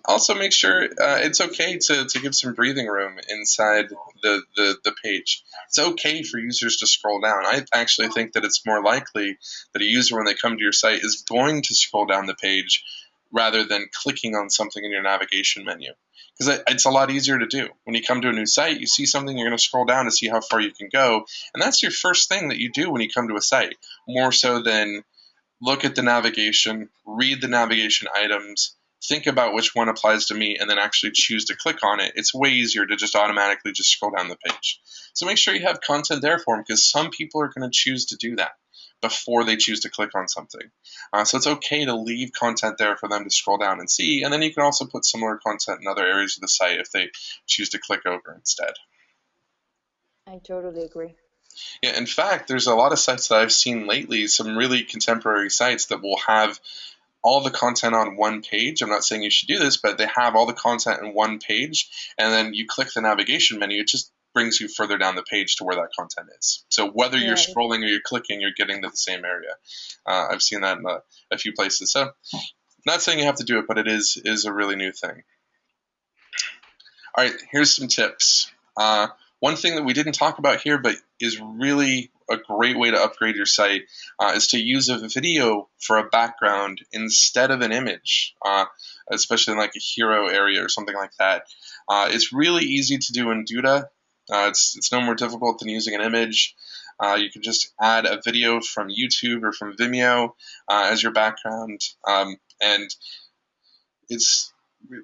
Also, make sure it's okay to give some breathing room inside the page. It's okay for users to scroll down. I actually think that it's more likely that a user, when they come to your site, is going to scroll down the page rather than clicking on something in your navigation menu. Because it's a lot easier to do. When you come to a new site, you see something, you're going to scroll down to see how far you can go. And that's your first thing that you do when you come to a site, more so than look at the navigation, read the navigation items, think about which one applies to me, and then actually choose to click on it. It's way easier to just automatically just scroll down the page. So make sure you have content there for them, because some people are going to choose to do that before they choose to click on something. So it's okay to leave content there for them to scroll down and see, and then you can also put similar content in other areas of the site if they choose to click over instead. I totally agree. Yeah, in fact, there's a lot of sites that I've seen lately, some really contemporary sites that will have all the content on one page. I'm not saying you should do this, but they have all the content in one page, and then you click the navigation menu, it just brings you further down the page to where that content is. So whether you're scrolling or you're clicking, you're getting to the same area. I've seen that in a few places. So not saying you have to do it, but it is a really new thing. All right, here's some tips. One thing that we didn't talk about here, but is really a great way to upgrade your site is to use a video for a background instead of an image, especially in like a hero area or something like that. It's really easy to do in Duda. It's no more difficult than using an image. You can just add a video from YouTube or from Vimeo as your background, and it's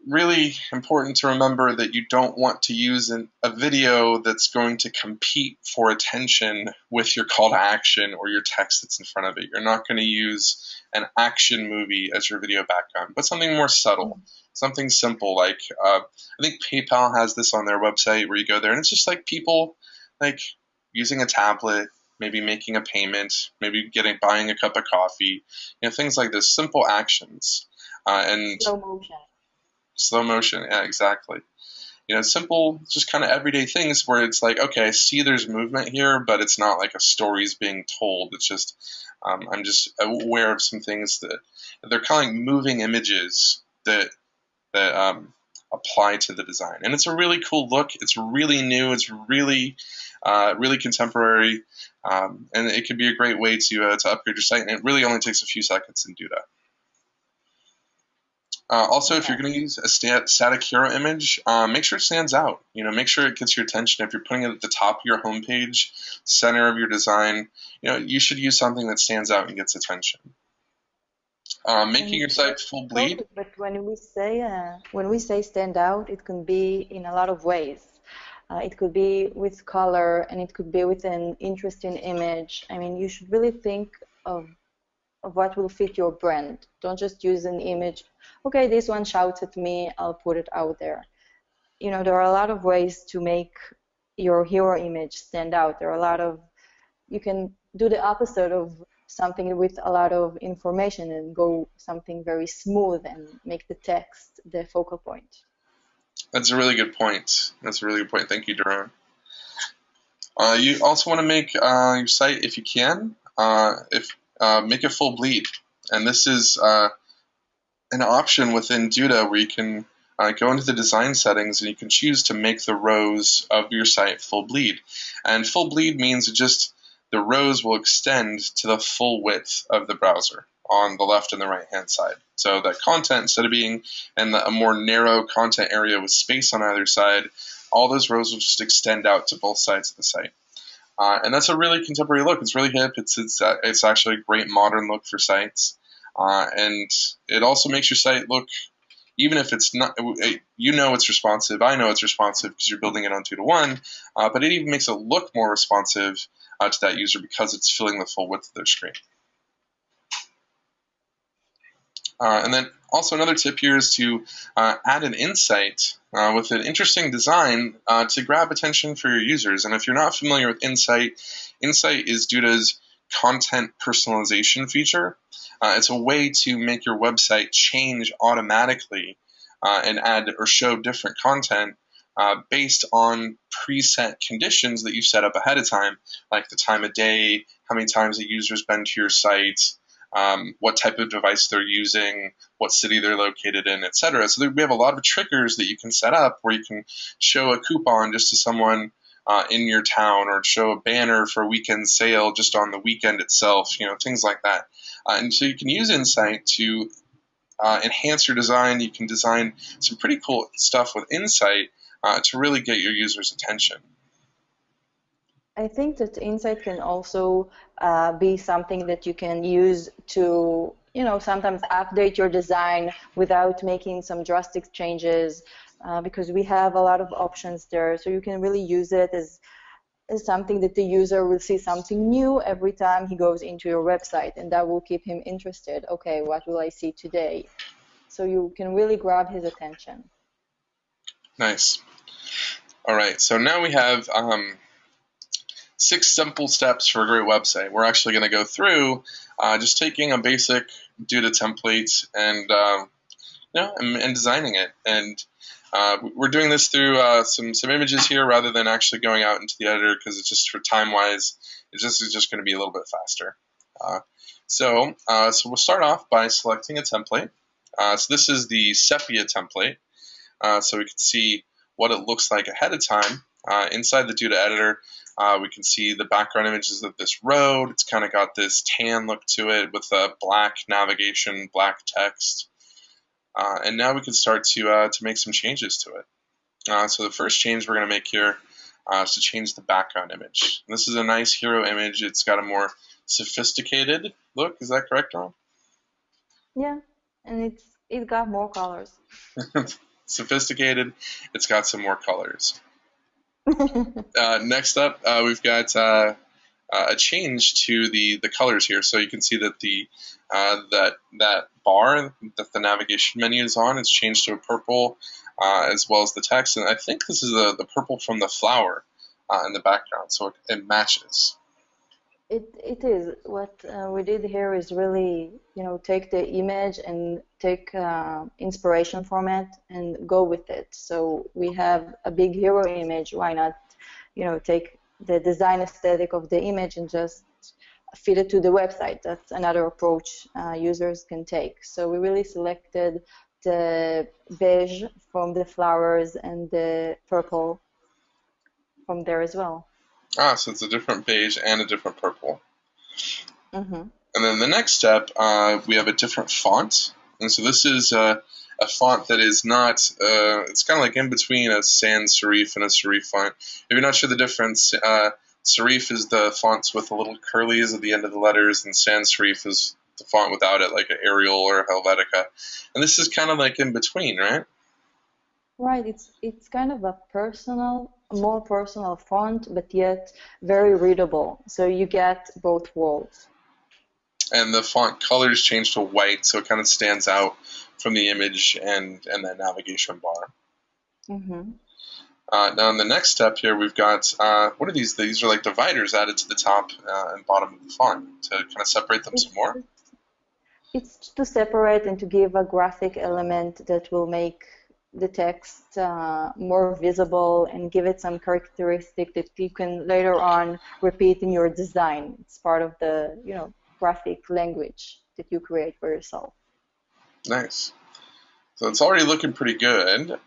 really important to remember that you don't want to use a video that's going to compete for attention with your call to action or your text that's in front of it. You're not going to use an action movie as your video background, but something more subtle, something simple. Like I think PayPal has this on their website where you go there and it's just like people like using a tablet, maybe making a payment, maybe buying a cup of coffee, things like this, simple actions. And Slow motion. Slow motion, yeah, exactly. Simple, just kind of everyday things where it's like, okay, I see there's movement here, but it's not like a story's being told. It's just, I'm just aware of some things that they're calling moving images that apply to the design. And it's a really cool look. It's really new. It's really, really contemporary. And it could be a great way to upgrade your site. And it really only takes a few seconds to do that. Also, if you're going to use a static hero image, make sure it stands out. Make sure it gets your attention. If you're putting it at the top of your homepage, center of your design, you should use something that stands out and gets attention. Making your site full bleed. But when we say stand out, it can be in a lot of ways. It could be with color, and it could be with an interesting image. I mean, you should really think of what will fit your brand. Don't just use an image. Okay, this one shouts at me, I'll put it out there. There are a lot of ways to make your hero image stand out. You can do the opposite of something with a lot of information and go something very smooth and make the text the focal point. That's a really good point. Thank you, Doron. You also want to make your site, if you can, make it full bleed. And this is an option within Duda where you can go into the design settings and you can choose to make the rows of your site full bleed. And full bleed means the rows will extend to the full width of the browser on the left and the right hand side. So that content, instead of being in a more narrow content area with space on either side, all those rows will just extend out to both sides of the site. And that's a really contemporary look. It's really hip. It's actually a great modern look for sites. And it also makes your site look, even if it's not, it's responsive. I know it's responsive because you're building it on 2-to-1, but it even makes it look more responsive to that user because it's filling the full width of their screen. And then also another tip here is to add an insight with an interesting design to grab attention for your users. And if you're not familiar with Insight, Insight is Duda's content personalization feature. It's a way to make your website change automatically and add or show different content based on preset conditions that you've set up ahead of time, like the time of day, how many times a user's been to your site, what type of device they're using, what city they're located in, etc. So we have a lot of triggers that you can set up where you can show a coupon just to someone in your town, or show a banner for a weekend sale just on the weekend itself, things like that. And so you can use Insight to enhance your design. You can design some pretty cool stuff with Insight to really get your users' attention. I think that Insight can also be something that you can use to, sometimes update your design without making some drastic changes, because we have a lot of options there. So you can really use it as something that the user will see something new every time he goes into your website, and that will keep him interested. Okay, what will I see today? So you can really grab his attention. Nice. All right, so now we have 6 simple steps for a great website. We're actually going to go through just taking a basic Duda template and designing it. And we're doing this through some images here rather than actually going out into the editor, because it's just, for time-wise, it's just going to be a little bit faster. So we'll start off by selecting a template. So this is the Sepia template. So we can see what it looks like ahead of time inside the Duda editor. We can see the background images of this road. It's kind of got this tan look to it with a black navigation, black text. And now we can start to make some changes to it. So the first change we're going to make here is to change the background image. And this is a nice hero image. It's got a more sophisticated look. Is that correct, Ron? Yeah, and it got more colors. Sophisticated. It's got some more colors. Next up, we've got a change to the colors here. So you can see that that bar that the navigation menu is on is changed to a purple, as well as the text. And I think this is the purple from the flower in the background, so it matches. It is. What we did here is really, take the image and take inspiration from it and go with it. So we have a big hero image. Why not, take the design aesthetic of the image and just fit it to the website? That's another approach users can take. So we really selected the beige from the flowers and the purple from there as well. So it's a different beige and a different purple. Mm-hmm. And then the next step, we have a different font. And so this is a font that is not, it's kind of like in between a sans serif and a serif font. If you're not sure the difference, serif is the fonts with the little curlies at the end of the letters, and sans serif is the font without it, like an Arial or Helvetica. And this is kind of like in between, right? Right, it's kind of a more personal font, but yet very readable. So you get both worlds. And the font colors change to white, so it kind of stands out from the image and that navigation bar. Mm-hmm. Now, in the next step here, we've got, what are these? These are like dividers added to the top and bottom of the font to kind of separate them some more. It's to separate and to give a graphic element that will make the text more visible and give it some characteristic that you can later on repeat in your design. It's part of the graphic language that you create for yourself. Nice. So it's already looking pretty good.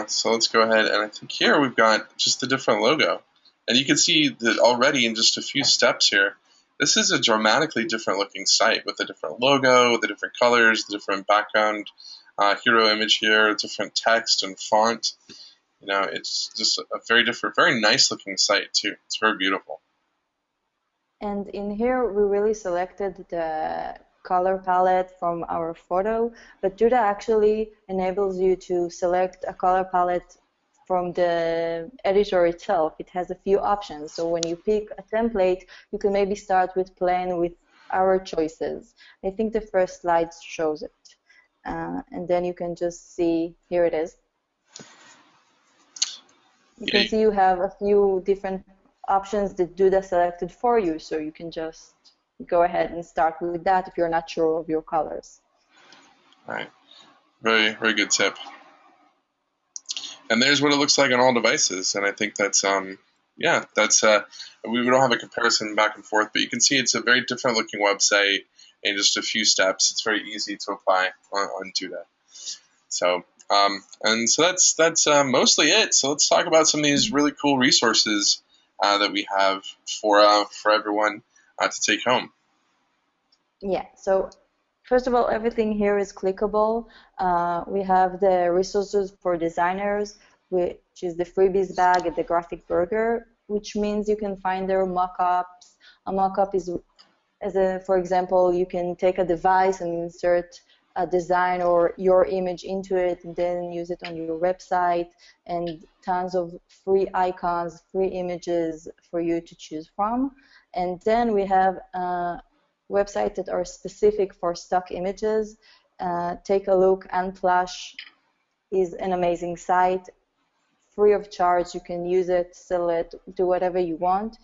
So let's go ahead, and I think here we've got just a different logo. And you can see that already in just a few steps here, this is a dramatically different looking site with a different logo, the different colors, the different background hero image here, different text and font. It's just a very different, very nice looking site too. It's very beautiful. And in here, we really selected the color palette from our photo, but Duda actually enables you to select a color palette from the editor itself. It has a few options. So when you pick a template, you can maybe start with playing with our choices. I think the first slide shows it. And then you can just see, here it is. You can see you have a few different options that Duda selected for you, so you can just go ahead and start with that if you're not sure of your colors. All right. Very, very good tip. And there's what it looks like on all devices, and I think that's, we don't have a comparison back and forth, but you can see it's a very different looking website in just a few steps. It's very easy to apply on Duda. So, that's mostly it. So let's talk about some of these really cool resources that we have for everyone to take home. Yeah. So first of all, everything here is clickable. We have the resources for designers, which is the freebies bag and the graphic burger, which means you can find their mock-ups. A mock-up is, for example, you can take a device and insert a design or your image into it and then use it on your website, and tons of free icons, free images for you to choose from. And then we have websites that are specific for stock images. Take a look. Unsplash is an amazing site. Free of charge. You can use it, sell it, do whatever you want.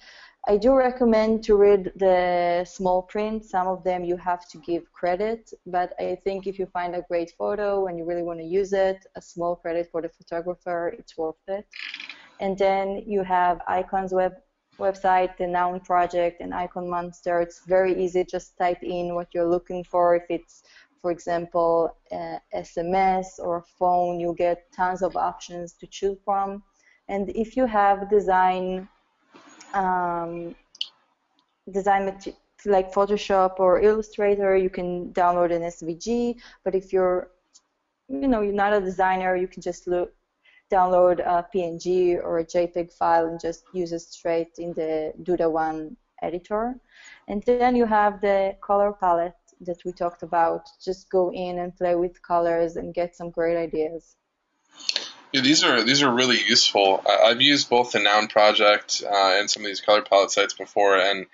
I do recommend to read the small print. Some of them you have to give credit, but I think if you find a great photo and you really want to use it, a small credit for the photographer, it's worth it. And then you have Icons website, the Noun Project, and Icon Monster. It's very easy. Just type in what you're looking for. If it's, for example, SMS or a phone, you get tons of options to choose from. And if you have design um, like Photoshop or Illustrator, you can download an SVG. But if you're not a designer, you can just download a PNG or a JPEG file and just use it straight in the Duda One editor. And then you have the color palette that we talked about. Just go in and play with colors and get some great ideas. Yeah, these are really useful. I've used both the Noun project and some of these color palette sites before, and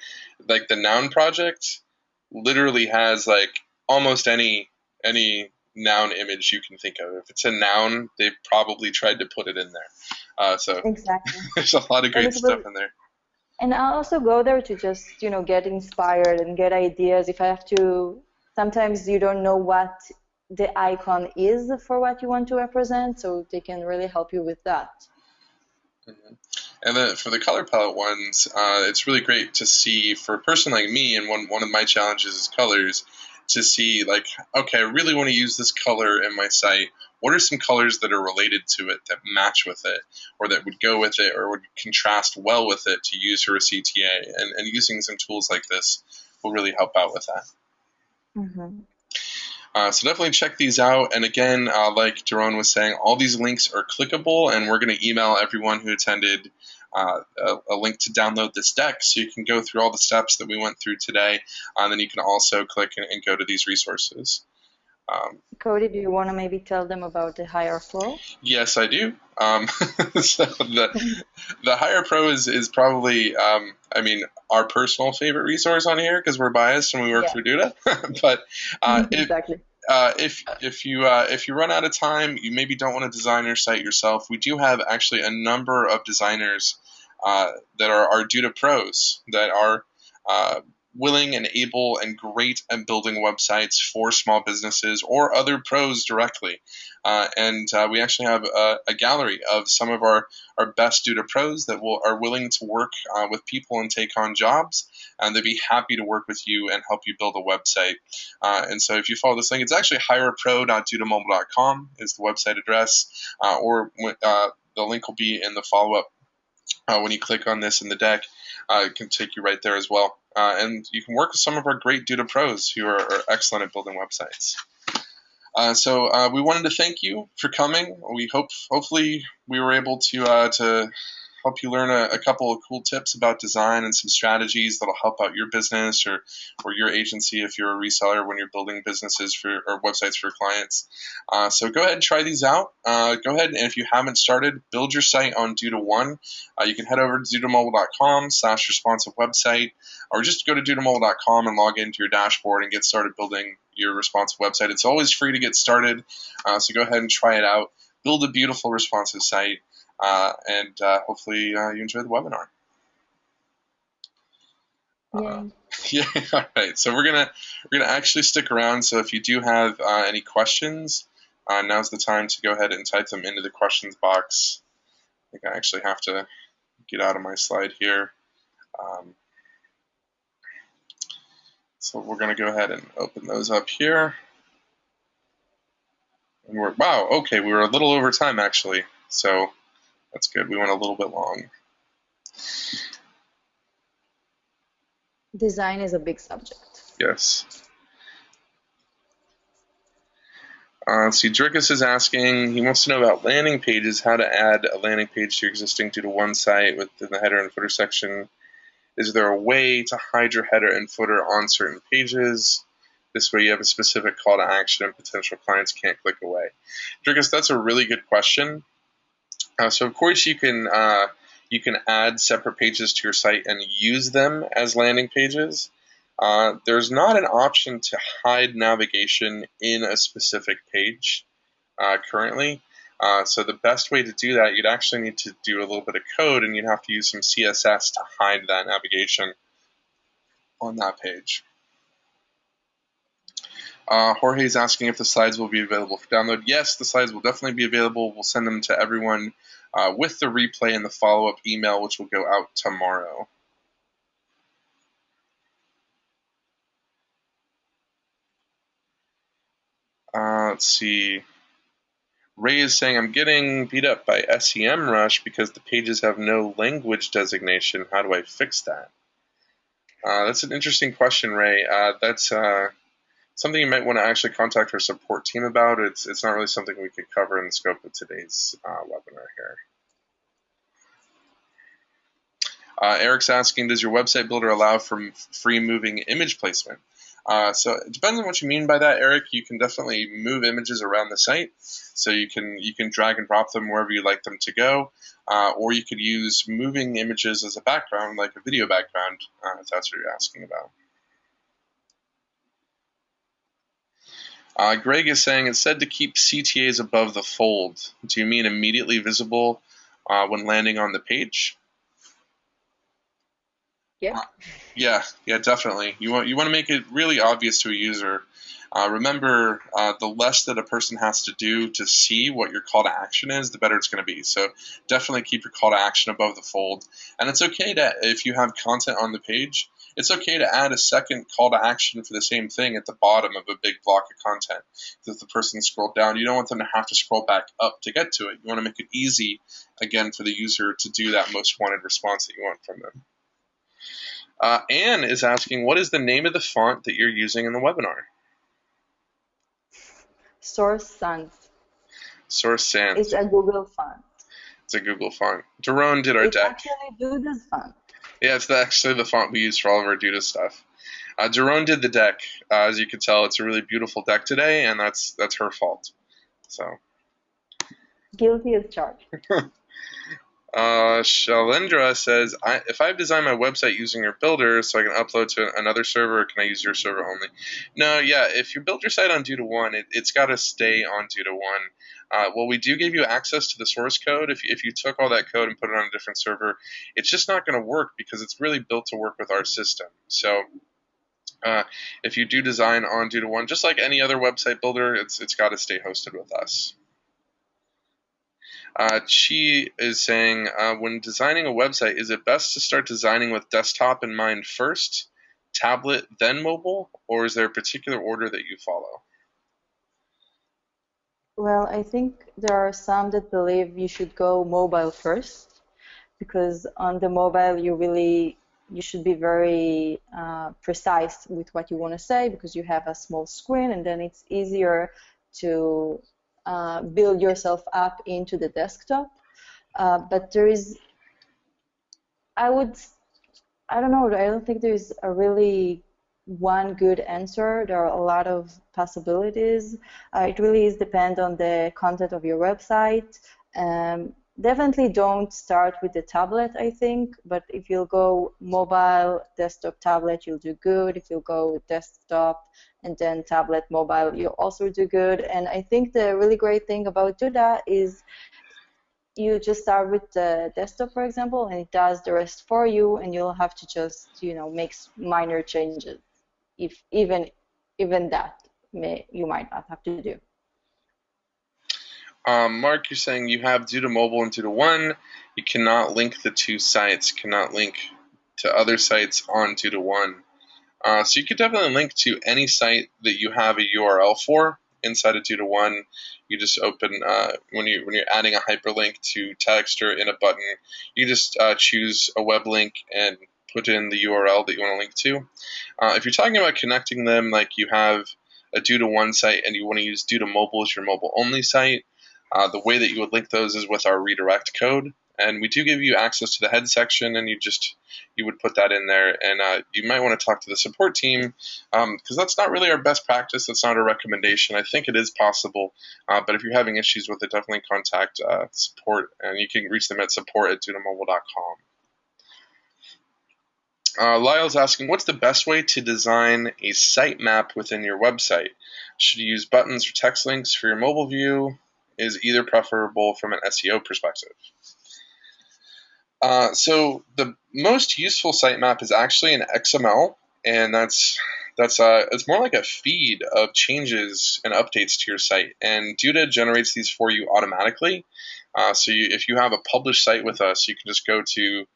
like the Noun project literally has like almost any noun image you can think of. If it's a noun, they've probably tried to put it in there. So Exactly. there's a lot of And great it stuff will in there. And I also go there to just, get inspired and get ideas. If I have to, sometimes you don't know what the icon is for what you want to represent, so they can really help you with that. Mhm. And then for the color palette ones, it's really great to see for a person like me, and one of my challenges is colors, to see like, okay, I really want to use this color in my site. What are some colors that are related to it that match with it, or that would go with it, or would contrast well with it to use for a CTA? And using some tools like this will really help out with that. Hmm. So definitely check these out. And again, like Doron was saying, all these links are clickable, and we're going to email everyone who attended a link to download this deck, so you can go through all the steps that we went through today. And then you can also click and go to these resources. Um, Cody, do you want to maybe tell them about the higher flow? yes, I do. So the Hire Pro is probably, I mean, our personal favorite resource on here because we're biased and we work Yeah, for Duda. But it, exactly. if you run out of time, you maybe don't want to design your site yourself. We do have actually a number of designers that are our Duda pros that are uh, willing and able and great at building websites for small businesses or other pros directly. And we actually have a gallery of some of our best Duda pros that are willing to work with people and take on jobs, and they'd be happy to work with you and help you build a website. And so if you follow this link, it's actually hirepro.dudamobile.com is the website address, or the link will be in the follow-up when you click on this in the deck. It can take you right there as well. And you can work with some of our great Duda pros who are excellent at building websites. So we wanted to thank you for coming. Hopefully we were able to help you learn a couple of cool tips about design and some strategies that'll help out your business or your agency if you're a reseller when you're building businesses or websites for clients. So go ahead and try these out. Go ahead and if you haven't started, build your site on Duda One. You can head over to dudamobile.com/responsive website, or just go to dudamobile.com and log into your dashboard and get started building your responsive website. It's always free to get started, so go ahead and try it out. Build a beautiful responsive site. And hopefully you enjoy the webinar. Yeah. Yeah, all right. So we're gonna actually stick around. So if you do have any questions, now's the time to go ahead and type them into the questions box. I think I actually have to get out of my slide here. So we're gonna go ahead and open those up here. And wow, okay, we were a little over time actually. So that's good. We went a little bit long. Design is a big subject. Yes. Let's see, Drickus is asking, he wants to know about landing pages, how to add a landing page to your existing Duda One site within the header and footer section. Is there a way to hide your header and footer on certain pages? This way you have a specific call to action and potential clients can't click away. Drickus, that's a really good question. So of course you can add separate pages to your site and use them as landing pages. There's not an option to hide navigation in a specific page currently. So the best way to do that, you'd actually need to do a little bit of code, and you'd have to use some CSS to hide that navigation on that page. Jorge's asking if the slides will be available for download. Yes, the slides will definitely be available. We'll send them to everyone with the replay and the follow-up email, which will go out tomorrow. Let's see. Ray is saying, I'm getting beat up by SEMrush because the pages have no language designation. How do I fix that? That's an interesting question, Ray. That's something you might want to actually contact our support team about. It's not really something we could cover in the scope of today's webinar here. Eric's asking, does your website builder allow for free moving image placement? So it depends on what you mean by that, Eric. You can definitely move images around the site. So you can drag and drop them wherever you like them to go. Or you could use moving images as a background, like a video background, if that's what you're asking about. Greg is saying, it's said to keep CTAs above the fold. Do you mean immediately visible when landing on the page? Yeah. Yeah, definitely. You want to make it really obvious to a user. Remember, the less that a person has to do to see what your call to action is, the better it's going to be. So definitely keep your call to action above the fold. And it's okay to, if you have content on the page, it's okay to add a second call to action for the same thing at the bottom of a big block of content. If the person scrolled down, you don't want them to have to scroll back up to get to it. You want to make it easy, again, for the user to do that most wanted response that you want from them. Anne is asking, what is the name of the font that you're using in the webinar? Source Sans. Source Sans. It's a Google font. It's a Google font. Daron did our it's deck. It's actually Duda's font. Yeah, it's actually the font we use for all of our Duda stuff. Daron did the deck. As you can tell, it's a really beautiful deck today, and that's her fault. So. Guilty as charged. Shalendra says, if I've designed my website using your builder so I can upload to another server, or can I use your server only? No, yeah, if you build your site on Duda 1, it's got to stay on Duda 1. Well, we do give you access to the source code. If you took all that code and put it on a different server, it's just not going to work because it's really built to work with our system. So if you do design on Duda 1, just like any other website builder, it's got to stay hosted with us. She is saying, when designing a website, is it best to start designing with desktop in mind first, tablet, then mobile, or is there a particular order that you follow? Well, I think there are some that believe you should go mobile first, because on the mobile you should be very precise with what you want to say, because you have a small screen, and then it's easier to build yourself up into the desktop. But there is, I don't know, I don't think there's a really one good answer. There are a lot of possibilities. It really is depend on the content of your website. Definitely don't start with the tablet, I think, but if you'll go mobile, desktop, tablet, you'll do good. If you'll go desktop and then tablet, mobile, you'll also do good. And I think the really great thing about Duda is you just start with the desktop, for example, and it does the rest for you, and you'll have to just, make minor changes. If even that you might not have to do. Mark, you're saying you have Duda Mobile and Duda 1. You cannot link the two sites, cannot link to other sites on Duda 1. So you could definitely link to any site that you have a URL for inside of Duda 1. You just open, when you're adding a hyperlink to text or in a button, you just choose a web link and put in the URL that you want to link to. If you're talking about connecting them, like you have a Duda 1 site and you want to use Duda Mobile as your mobile-only site, the way that you would link those is with our redirect code. And we do give you access to the head section, and you would put that in there. And you might want to talk to the support team, because that's not really our best practice. That's not a recommendation. I think it is possible. But if you're having issues with it, definitely contact support, and you can reach them at support@dudamobile.com. Lyle's asking, what's the best way to design a sitemap within your website? Should you use buttons or text links for your mobile view? Is either preferable from an SEO perspective? So the most useful sitemap is actually an XML, and it's more like a feed of changes and updates to your site. And Duda generates these for you automatically. If you have a published site with us, you can just go to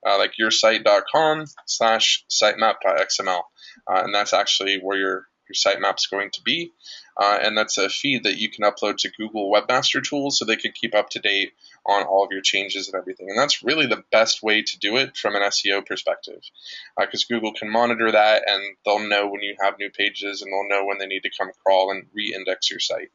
like yoursite.com/sitemap.xml, and that's actually where your sitemap's going to be. And that's a feed that you can upload to Google Webmaster Tools so they can keep up to date on all of your changes and everything. And that's really the best way to do it from an SEO perspective, because Google can monitor that and they'll know when you have new pages and they'll know when they need to come crawl and re-index your site.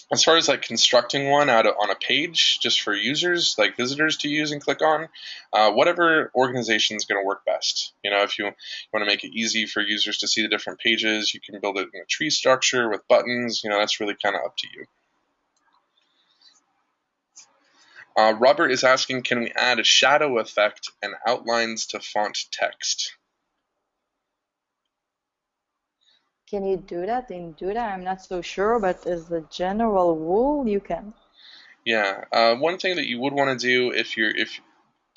As far as like constructing one on a page just for users, like visitors to use and click on, whatever organization is going to work best. If you want to make it easy for users to see the different pages, you can build it in a tree structure with buttons. That's really kind of up to you. Robert is asking, can we add a shadow effect and outlines to font text? Can you do that in Duda? I'm not so sure, but as a general rule, you can. Yeah, one thing that you would want to do if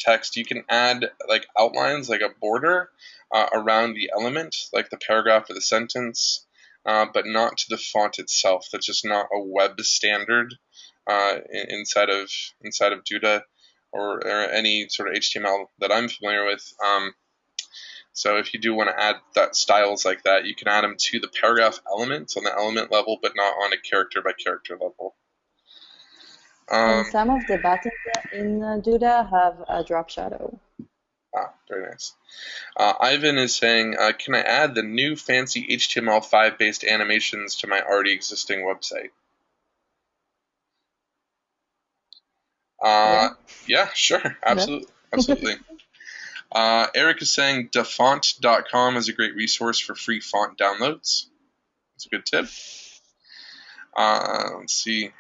text, you can add like outlines, like a border around the element, like the paragraph or the sentence, but not to the font itself. That's just not a web standard inside of Duda or any sort of HTML that I'm familiar with. So if you do want to add that styles like that, you can add them to the paragraph elements on the element level, but not on a character by character level. And some of the buttons in Duda have a drop shadow. Very nice. Ivan is saying, can I add the new fancy HTML5 based animations to my already existing website? Yeah, sure. Absolutely. Absolutely. Eric is saying dafont.com is a great resource for free font downloads. That's a good tip. Let's see.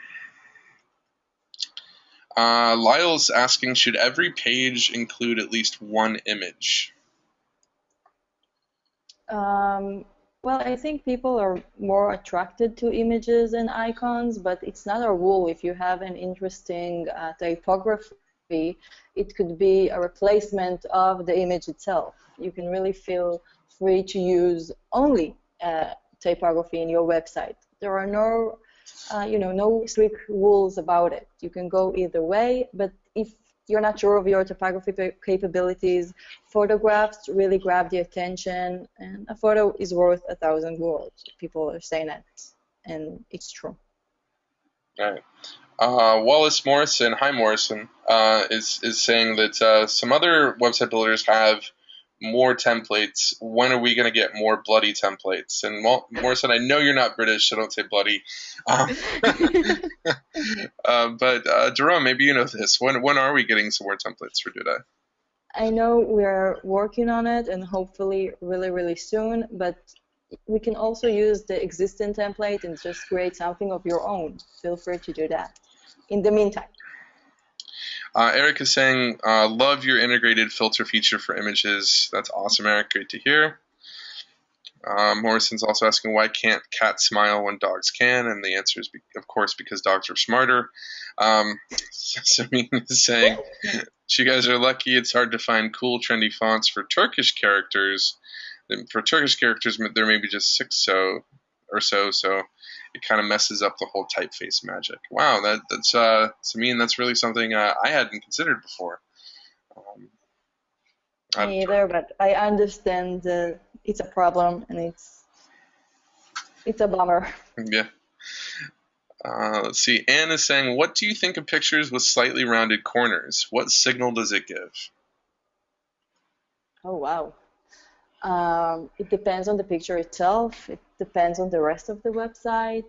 Lyle's asking, should every page include at least one image? Well, I think people are more attracted to images and icons, but it's not a rule. If you have an interesting typography, it could be a replacement of the image itself. You can really feel free to use only typography in your website. There are no, no strict rules about it. You can go either way, but if you're not sure of your typography capabilities, photographs really grab the attention, and a photo is worth 1,000 words. People are saying that, and it's true. All right. Wallace Morrison, hi Morrison, is saying that some other website builders have more templates. When are we going to get more bloody templates? And Morrison, I know you're not British, so don't say bloody. But Jerome, maybe you know this. When are we getting some more templates for Duda? I know we're working on it, and hopefully really, really soon. But we can also use the existing template and just create something of your own. Feel free to do that. In the meantime. Eric is saying, love your integrated filter feature for images. That's awesome, Eric. Great to hear. Morrison's also asking, why can't cats smile when dogs can? And the answer is, of course, because dogs are smarter. Samin is saying, you guys are lucky. It's hard to find cool, trendy fonts for Turkish characters. For Turkish characters, there may be just 6 or so, so it kind of messes up the whole typeface magic. Wow, that's Samin, that's really something I hadn't considered before. Me either, but I understand it's a problem and it's a bummer. Yeah. Let's see. Anne is saying, what do you think of pictures with slightly rounded corners? What signal does it give? Oh, wow. It depends on the picture itself. It depends on the rest of the website.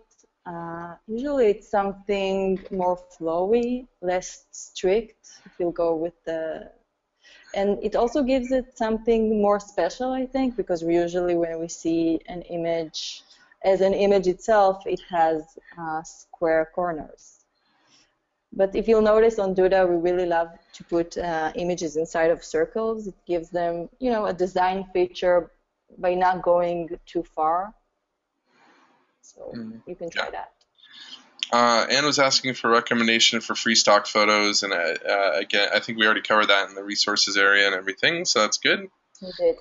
Usually it's something more flowy, less strict, if you'll go with the... And it also gives it something more special, I think, because usually when we see an image as an image itself, it has square corners. But if you'll notice on Duda, we really love to put images inside of circles. It gives them, a design feature by not going too far. So you can try that. Anne was asking for a recommendation for free stock photos, and again, I think we already covered that in the resources area and everything, so that's good. We did.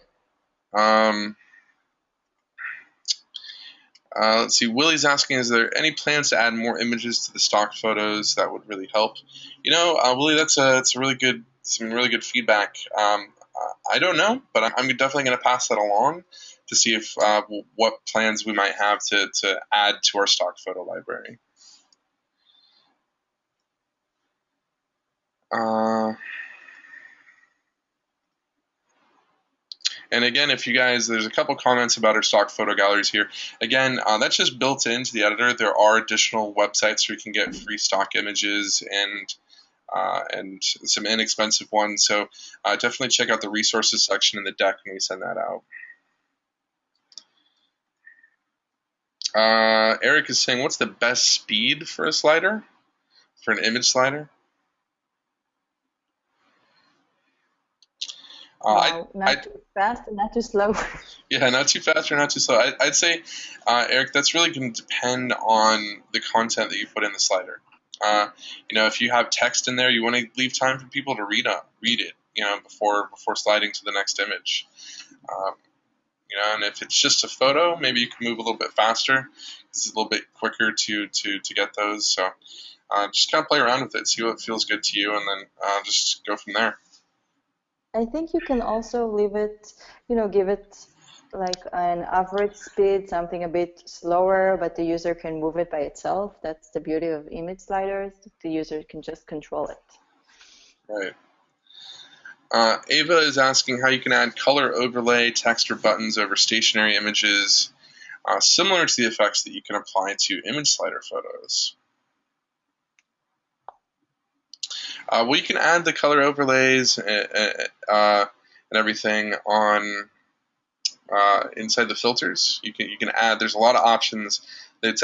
Let's see. Willie's asking, is there any plans to add more images to the stock photos? That would really help. Willie, that's some really good feedback. I don't know, but I'm definitely going to pass that along to see if what plans we might have to add to our stock photo library. And again, if you guys, there's a couple comments about our stock photo galleries here. Again, that's just built into the editor. There are additional websites where you can get free stock images and some inexpensive ones. So definitely check out the resources section in the deck when we send that out. Eric is saying, what's the best speed for a slider, for an image slider? Not too fast and not too slow. Yeah, not too fast or not too slow. I'd say, Eric, that's really going to depend on the content that you put in the slider. If you have text in there, you want to leave time for people to read it, before sliding to the next image. And if it's just a photo, maybe you can move a little bit faster. It's a little bit quicker to get those. So just kind of play around with it, see what feels good to you, and then just go from there. I think you can also leave it, give it like an average speed, something a bit slower, but the user can move it by itself. That's the beauty of image sliders. The user can just control it. Right. Ava is asking how you can add color overlay, text, or buttons over stationary images, similar to the effects that you can apply to image slider photos. Well, you can add the color overlays and everything on inside the filters. You can add. There's a lot of options. It's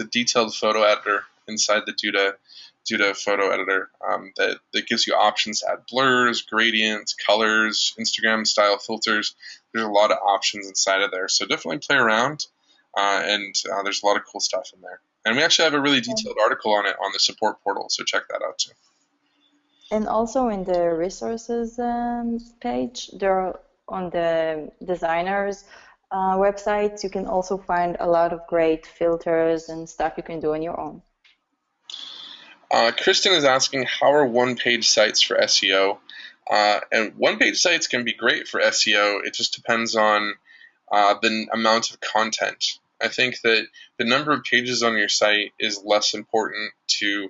a detailed photo editor inside the Duda photo editor that gives you options to add blurs, gradients, colors, Instagram style filters. There's a lot of options inside of there. So definitely play around, and there's a lot of cool stuff in there. And we actually have a really detailed article on it on the support portal. So check that out too. And also in the resources page, there on the designers websites, you can also find a lot of great filters and stuff you can do on your own. Kristen is asking, how are one-page sites for SEO? And one-page sites can be great for SEO. It just depends on the amount of content. I think that the number of pages on your site is less important to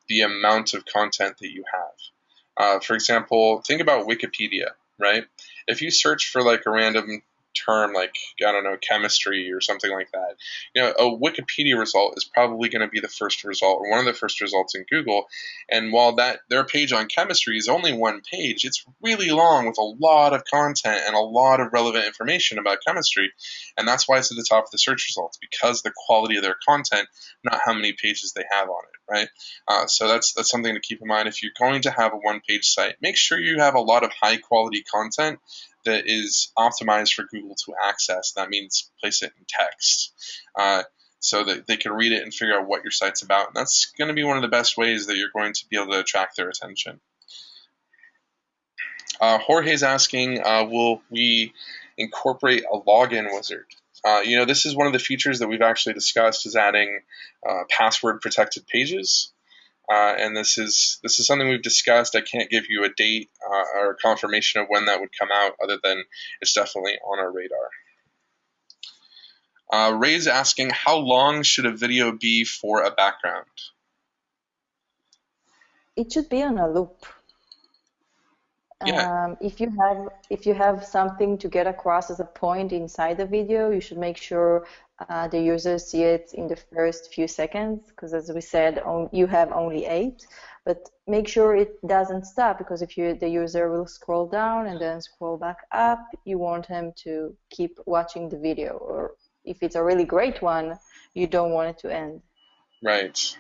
the amount of content that you have. For example, think about Wikipedia, right? If you search for like a random term like, I don't know, chemistry or something like that, a Wikipedia result is probably going to be the first result or one of the first results in Google. And while their page on chemistry is only one page, it's really long with a lot of content and a lot of relevant information about chemistry. And that's why it's at the top of the search results, because the quality of their content, not how many pages they have on it, right? So that's something to keep in mind. If you're going to have a one-page site, make sure you have a lot of high-quality content that is optimized for Google to access. That means place it in text so that they can read it and figure out what your site's about. And that's going to be one of the best ways that you're going to be able to attract their attention. Jorge's asking, will we incorporate a login wizard? This is one of the features that we've actually discussed, is adding password protected pages. And this is something we've discussed. I can't give you a date or confirmation of when that would come out, other than it's definitely on our radar. Ray's asking, how long should a video be for a background? It should be on a loop. Yeah. If you have something to get across as a point inside the video, you should make sure the users see it in the first few seconds, because as we said, you have only 8. But make sure it doesn't stop, because if the user will scroll down and then scroll back up, you want him to keep watching the video. Or if it's a really great one, you don't want it to end. Right.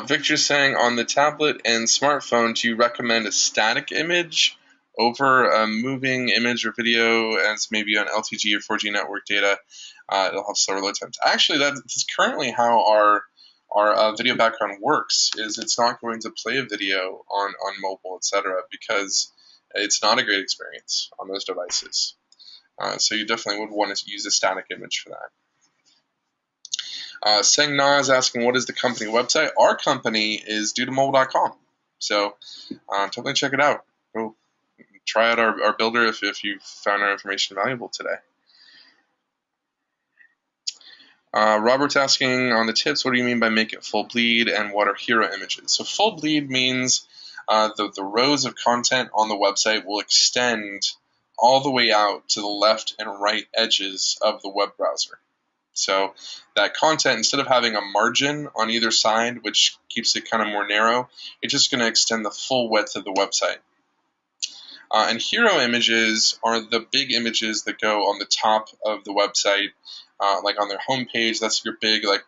Victor's saying, on the tablet and smartphone, do you recommend a static image over a moving image or video, as maybe on LTE or 4G network data? It'll have slower load times. Actually, that's currently how our video background works. Is it's not going to play a video on mobile, etc., because it's not a great experience on those devices. So you definitely would want to use a static image for that. Seng Na is asking, what is the company website? Our company is dudamobile.com. So definitely check it out. Go try out our builder if you found our information valuable today. Robert's asking on the tips, what do you mean by make it full bleed and what are hero images? So full bleed means the rows of content on the website will extend all the way out to the left and right edges of the web browser. So that content, instead of having a margin on either side, which keeps it kind of more narrow, it's just going to extend the full width of the website. And hero images are the big images that go on the top of the website, like on their homepage. That's your big, like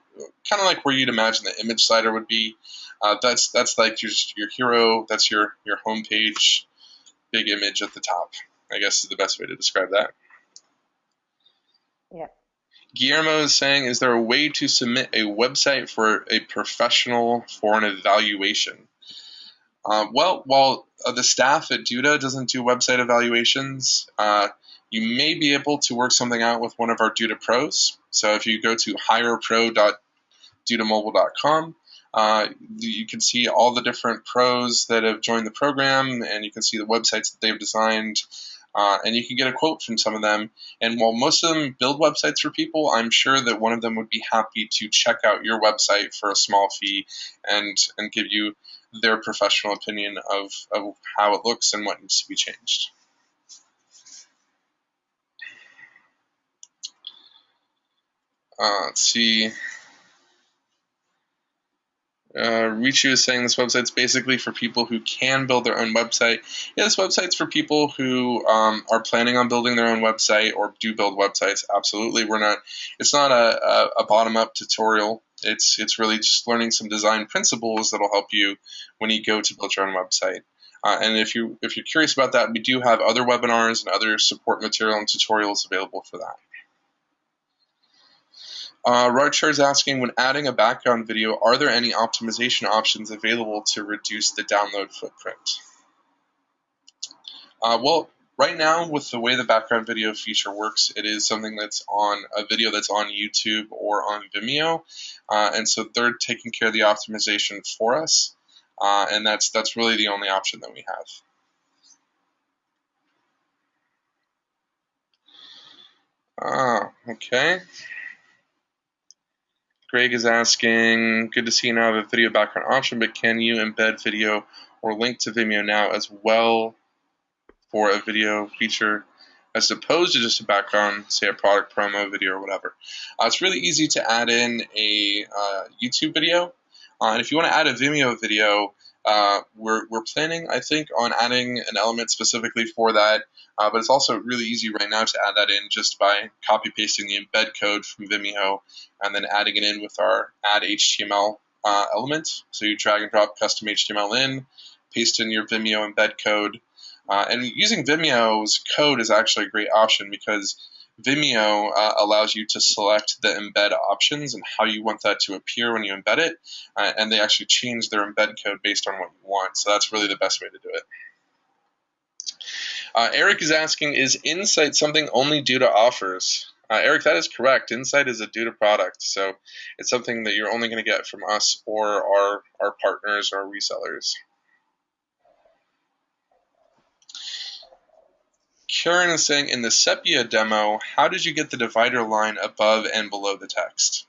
kind of like where you'd imagine the image slider would be. That's like your hero. That's your homepage big image at the top, I guess is the best way to describe that. Yeah. Guillermo is saying, is there a way to submit a website for a professional for an evaluation? Well, while the staff at Duda doesn't do website evaluations, you may be able to work something out with one of our Duda pros. So if you go to hirepro.dudamobile.com, you can see all the different pros that have joined the program, and you can see the websites that they've designed, and you can get a quote from some of them. And while most of them build websites for people, I'm sure that one of them would be happy to check out your website for a small fee and give you their professional opinion of how it looks and what needs to be changed. Let's see. Richu is saying this website's basically for people who can build their own website. Yeah, this website's for people who are planning on building their own website or do build websites. Absolutely, it's not a bottom-up tutorial. It's really just learning some design principles that'll help you when you go to build your own website. And if you're curious about that, we do have other webinars and other support material and tutorials available for that. Rachar is asking, when adding a background video, are there any optimization options available to reduce the download footprint? Well, right now, with the way the background video feature works, it is something that's on a video that's on YouTube or on Vimeo, and so they're taking care of the optimization for us, and that's really the only option that we have. Okay. Greg is asking, good to see you now have a video background option, but can you embed video or link to Vimeo now as well for a video feature as opposed to just a background, say a product promo video or whatever? It's really easy to add in a YouTube video. And if you want to add a Vimeo video, we're planning, I think, on adding an element specifically for that. But it's also really easy right now to add that in just by copy pasting the embed code from Vimeo and then adding it in with our add HTML element. So you drag and drop custom HTML in, paste in your Vimeo embed code. And using Vimeo's code is actually a great option because Vimeo allows you to select the embed options and how you want that to appear when you embed it, and they actually change their embed code based on what you want. So that's really the best way to do it. Eric is asking, is Insight something only Duda offers? Eric, that is correct. Insight is a Duda product, so it's something that you're only going to get from us or our partners or resellers. Karen is saying, in the Sepia demo, how did you get the divider line above and below the text?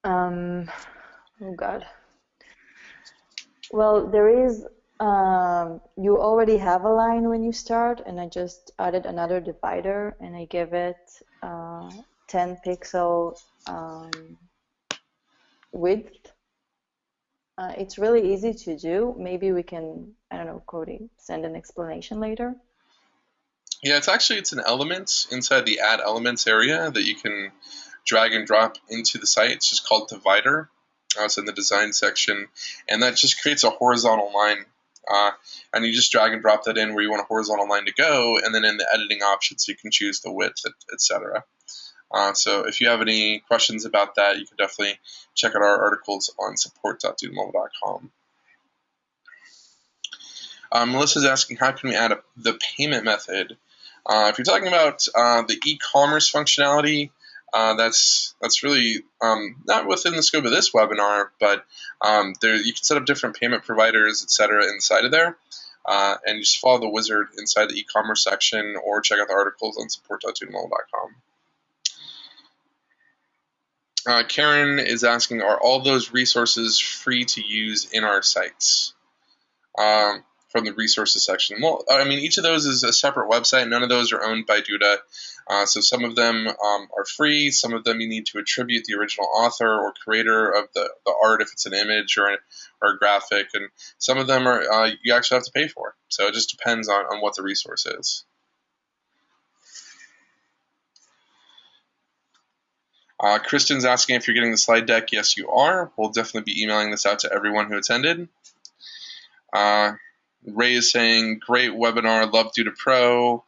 Oh God. Well, there is, you already have a line when you start, and I just added another divider, and I give it 10 pixel width. It's really easy to do. Maybe we can, I don't know, Cody, send an explanation later. Yeah, it's an element inside the add elements area that you can drag and drop into the site. It's just called divider. It's in the design section, and that just creates a horizontal line. And you just drag and drop that in where you want a horizontal line to go, and then in the editing options you can choose the width, etc. So if you have any questions about that, you can definitely check out our articles on support.dudamobile.com. Melissa's asking, how can we add the payment method? If you're talking about the e-commerce functionality, that's really not within the scope of this webinar, but you can set up different payment providers, etc., inside of there. and just follow the wizard inside the e-commerce section or check out the articles on support.dudamobile.com. Karen is asking, are all those resources free to use in our sites? From the resources section. Well, I mean, each of those is a separate website. None of those are owned by Duda. So some of them are free. Some of them you need to attribute the original author or creator of the art if it's an image or a graphic. And some of them are you actually have to pay for. So it just depends on what the resource is. Kristen's asking if you're getting the slide deck. Yes, you are. We'll definitely be emailing this out to everyone who attended. Ray is saying, great webinar, love Duda Pro.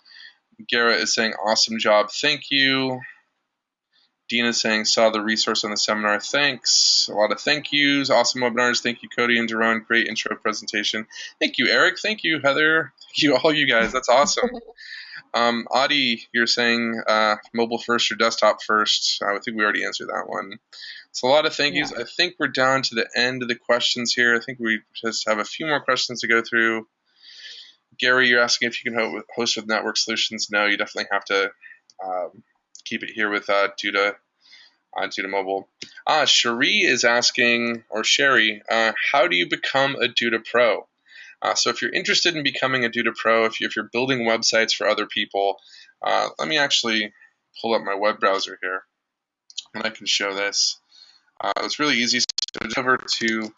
Gara is saying, awesome job, thank you. Dina is saying, saw the resource on the seminar, thanks. A lot of thank yous, awesome webinars, thank you Cody and Daron, great intro presentation. Thank you Eric, thank you Heather, thank you all you guys, that's awesome. Adi, you're saying mobile first or desktop first. I think we already answered that one. So a lot of thank yous. I think we're down to the end of the questions here. I think we just have a few more questions to go through. Gary, you're asking if you can host with Network Solutions. No, you definitely have to keep it here with Duda Mobile. Cherie is asking, or Sherry, how do you become a Duda Pro? So if you're interested in becoming a Duda Pro, if you're building websites for other people, let me actually pull up my web browser here, and I can show this. It's really easy. So just over to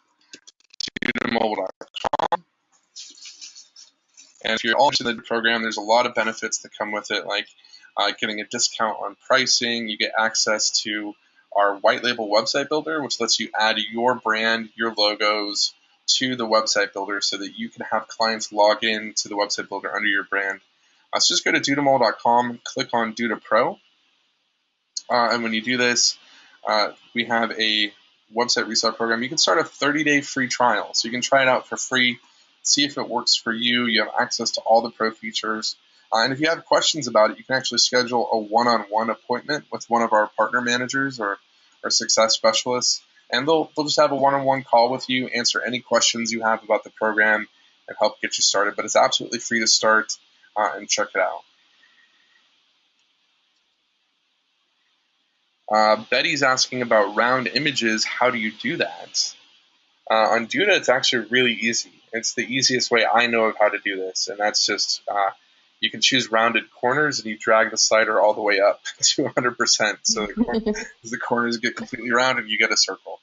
dudamobile.com. And if you're all interested in the program, there's a lot of benefits that come with it, like getting a discount on pricing. You get access to our white label website builder, which lets you add your brand, your logos to the website builder so that you can have clients log in to the website builder under your brand. So just go to dudamobile.com, click on Duda Pro. And when you do this, we have a website reseller program. You can start a 30-day free trial. So you can try it out for free, see if it works for you. You have access to all the pro features. And if you have questions about it, you can actually schedule a one-on-one appointment with one of our partner managers or success specialists. And they'll just have a one-on-one call with you, answer any questions you have about the program, and help get you started. But it's absolutely free to start and check it out. Betty's asking about round images. How do you do that? On Duda, it's actually really easy. It's the easiest way I know of how to do this, and that's just you can choose rounded corners, and you drag the slider all the way up to 100%, so the corners get completely round, and you get a circle.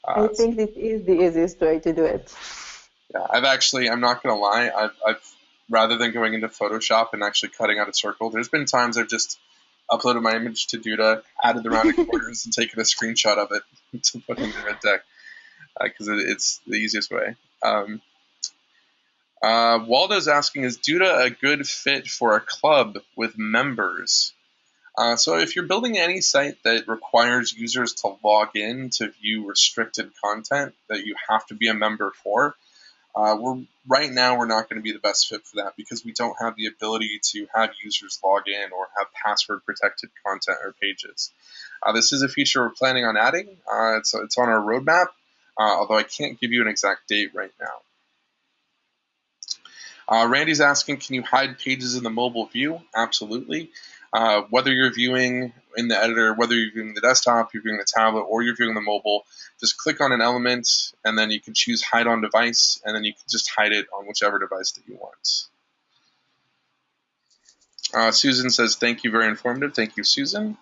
I think this is the easiest way to do it. Yeah, I'm not going to lie, I've rather than going into Photoshop and actually cutting out a circle, there's been times I've just uploaded my image to Duda, added the rounded corners, and taken a screenshot of it to put into the deck, because it's the easiest way. Waldo's asking, is Duda a good fit for a club with members? So if you're building any site that requires users to log in to view restricted content that you have to be a member for, right now we're not going to be the best fit for that because we don't have the ability to have users log in or have password protected content or pages. This is a feature we're planning on adding. It's on our roadmap, although I can't give you an exact date right now. Randy's asking, can you hide pages in the mobile view? Absolutely. Whether you're viewing in the editor, whether you're viewing the desktop, you're viewing the tablet, or you're viewing the mobile, just click on an element, and then you can choose Hide on Device, and then you can just hide it on whichever device that you want. Susan says, thank you, very informative. Thank you, Susan.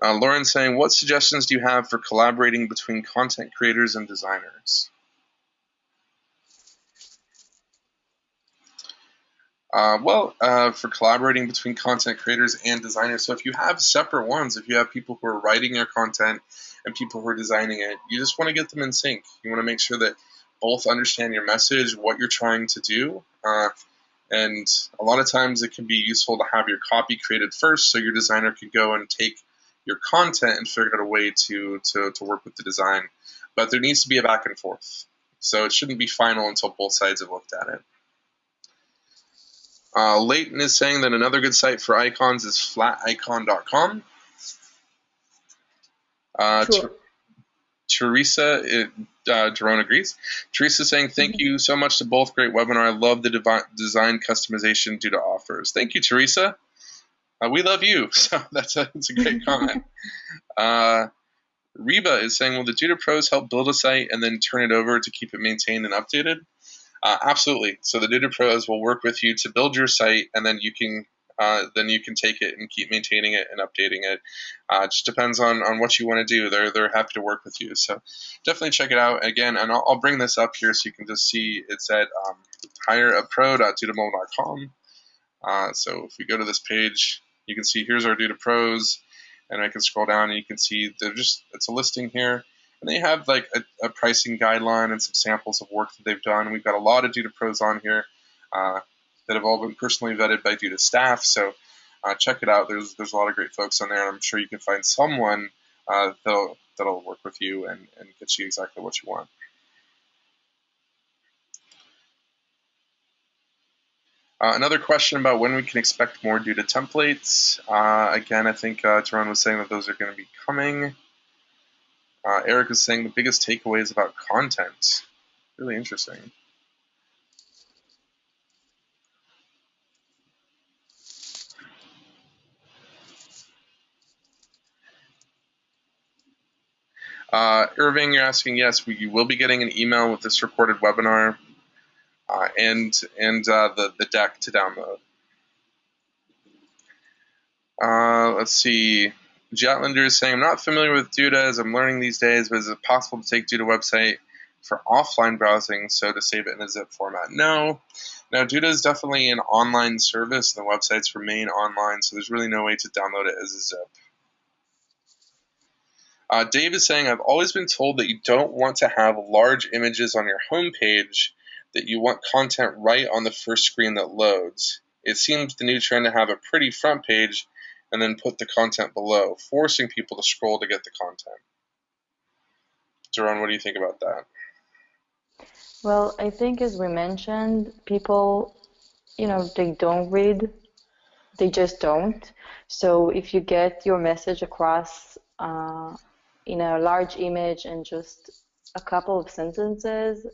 Lauren's saying, what suggestions do you have for collaborating between content creators and designers? For collaborating between content creators and designers, so if you have separate ones, if you have people who are writing your content and people who are designing it, you just want to get them in sync. You want to make sure that both understand your message, what you're trying to do, and a lot of times it can be useful to have your copy created first so your designer can go and take your content and figure out a way to work with the design. But there needs to be a back and forth. So it shouldn't be final until both sides have looked at it. Leighton is saying that another good site for icons is flaticon.com. Sure. Teresa, Jerome agrees. Teresa saying, thank you so much to both. Great webinar. I love the design customization due to offers. Thank you, Teresa. We love you. So that's a great comment. Reba is saying, will the Duda Pros help build a site and then turn it over to keep it maintained and updated? Absolutely. So the Duda Pros will work with you to build your site, and then you can take it and keep maintaining it and updating it. It just depends on what you want to do. They're happy to work with you. So definitely check it out again. And I'll bring this up here so you can just see it's at hireapro.dudamobile.com. So if we go to this page, you can see here's our Duda Pros, and I can scroll down and you can see it's a listing here. And they have like a pricing guideline and some samples of work that they've done. We've got a lot of Duda Pros on here that have all been personally vetted by Duda staff. So check it out. There's a lot of great folks on there, and I'm sure you can find someone that'll work with you and get you exactly what you want. Another question about when we can expect more Duda templates. Again, I think Jerome was saying that those are going to be coming. Eric was saying the biggest takeaway is about content. Really interesting. Irving, you're asking, yes, you will be getting an email with this recorded webinar and the deck to download. Let's see. Jetlander is saying, I'm not familiar with Duda as I'm learning these days, but is it possible to take Duda website for offline browsing, so to save it in a zip format? No. Now, Duda is definitely an online service, and the websites remain online, so there's really no way to download it as a zip. Dave is saying, I've always been told that you don't want to have large images on your homepage, that you want content right on the first screen that loads. It seems the new trend to have a pretty front page and then put the content below, forcing people to scroll to get the content. Jerome, what do you think about that? Well, I think as we mentioned, people, they don't read. They just don't. So if you get your message across in a large image and just a couple of sentences,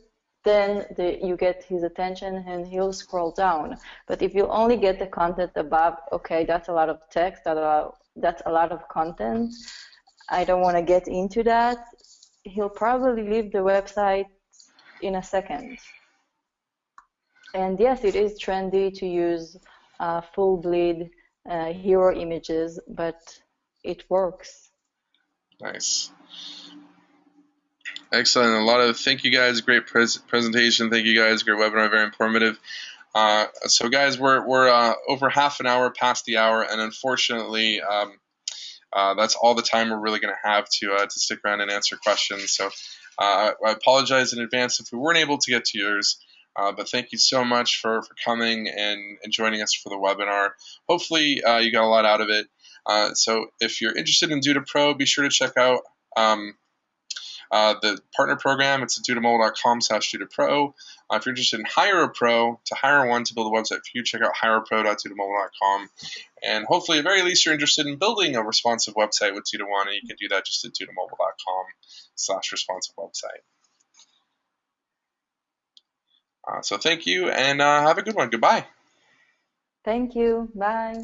then you get his attention and he'll scroll down. But if you only get the content above, okay, that's a lot of text, that's a lot of content, I don't want to get into that, he'll probably leave the website in a second. And yes, it is trendy to use full bleed hero images, but it works. Nice. Excellent. Thank you guys. Great presentation. Thank you guys. Great webinar. Very informative. So guys, we're over half an hour past the hour, and unfortunately, that's all the time we're really going to have to stick around and answer questions. So I apologize in advance if we weren't able to get to yours. But thank you so much for coming and joining us for the webinar. Hopefully you got a lot out of it. So if you're interested in Duda Pro, be sure to check out the partner program. It's at dudamobile.com/DudaPro. If you're interested in hire a pro, to hire one to build a website for you, check out hirepro.dudamobile.com. And hopefully, at very least, you're interested in building a responsive website with Duda One, and you can do that just at dudamobile.com/responsive website. So thank you, and have a good one. Goodbye. Thank you. Bye.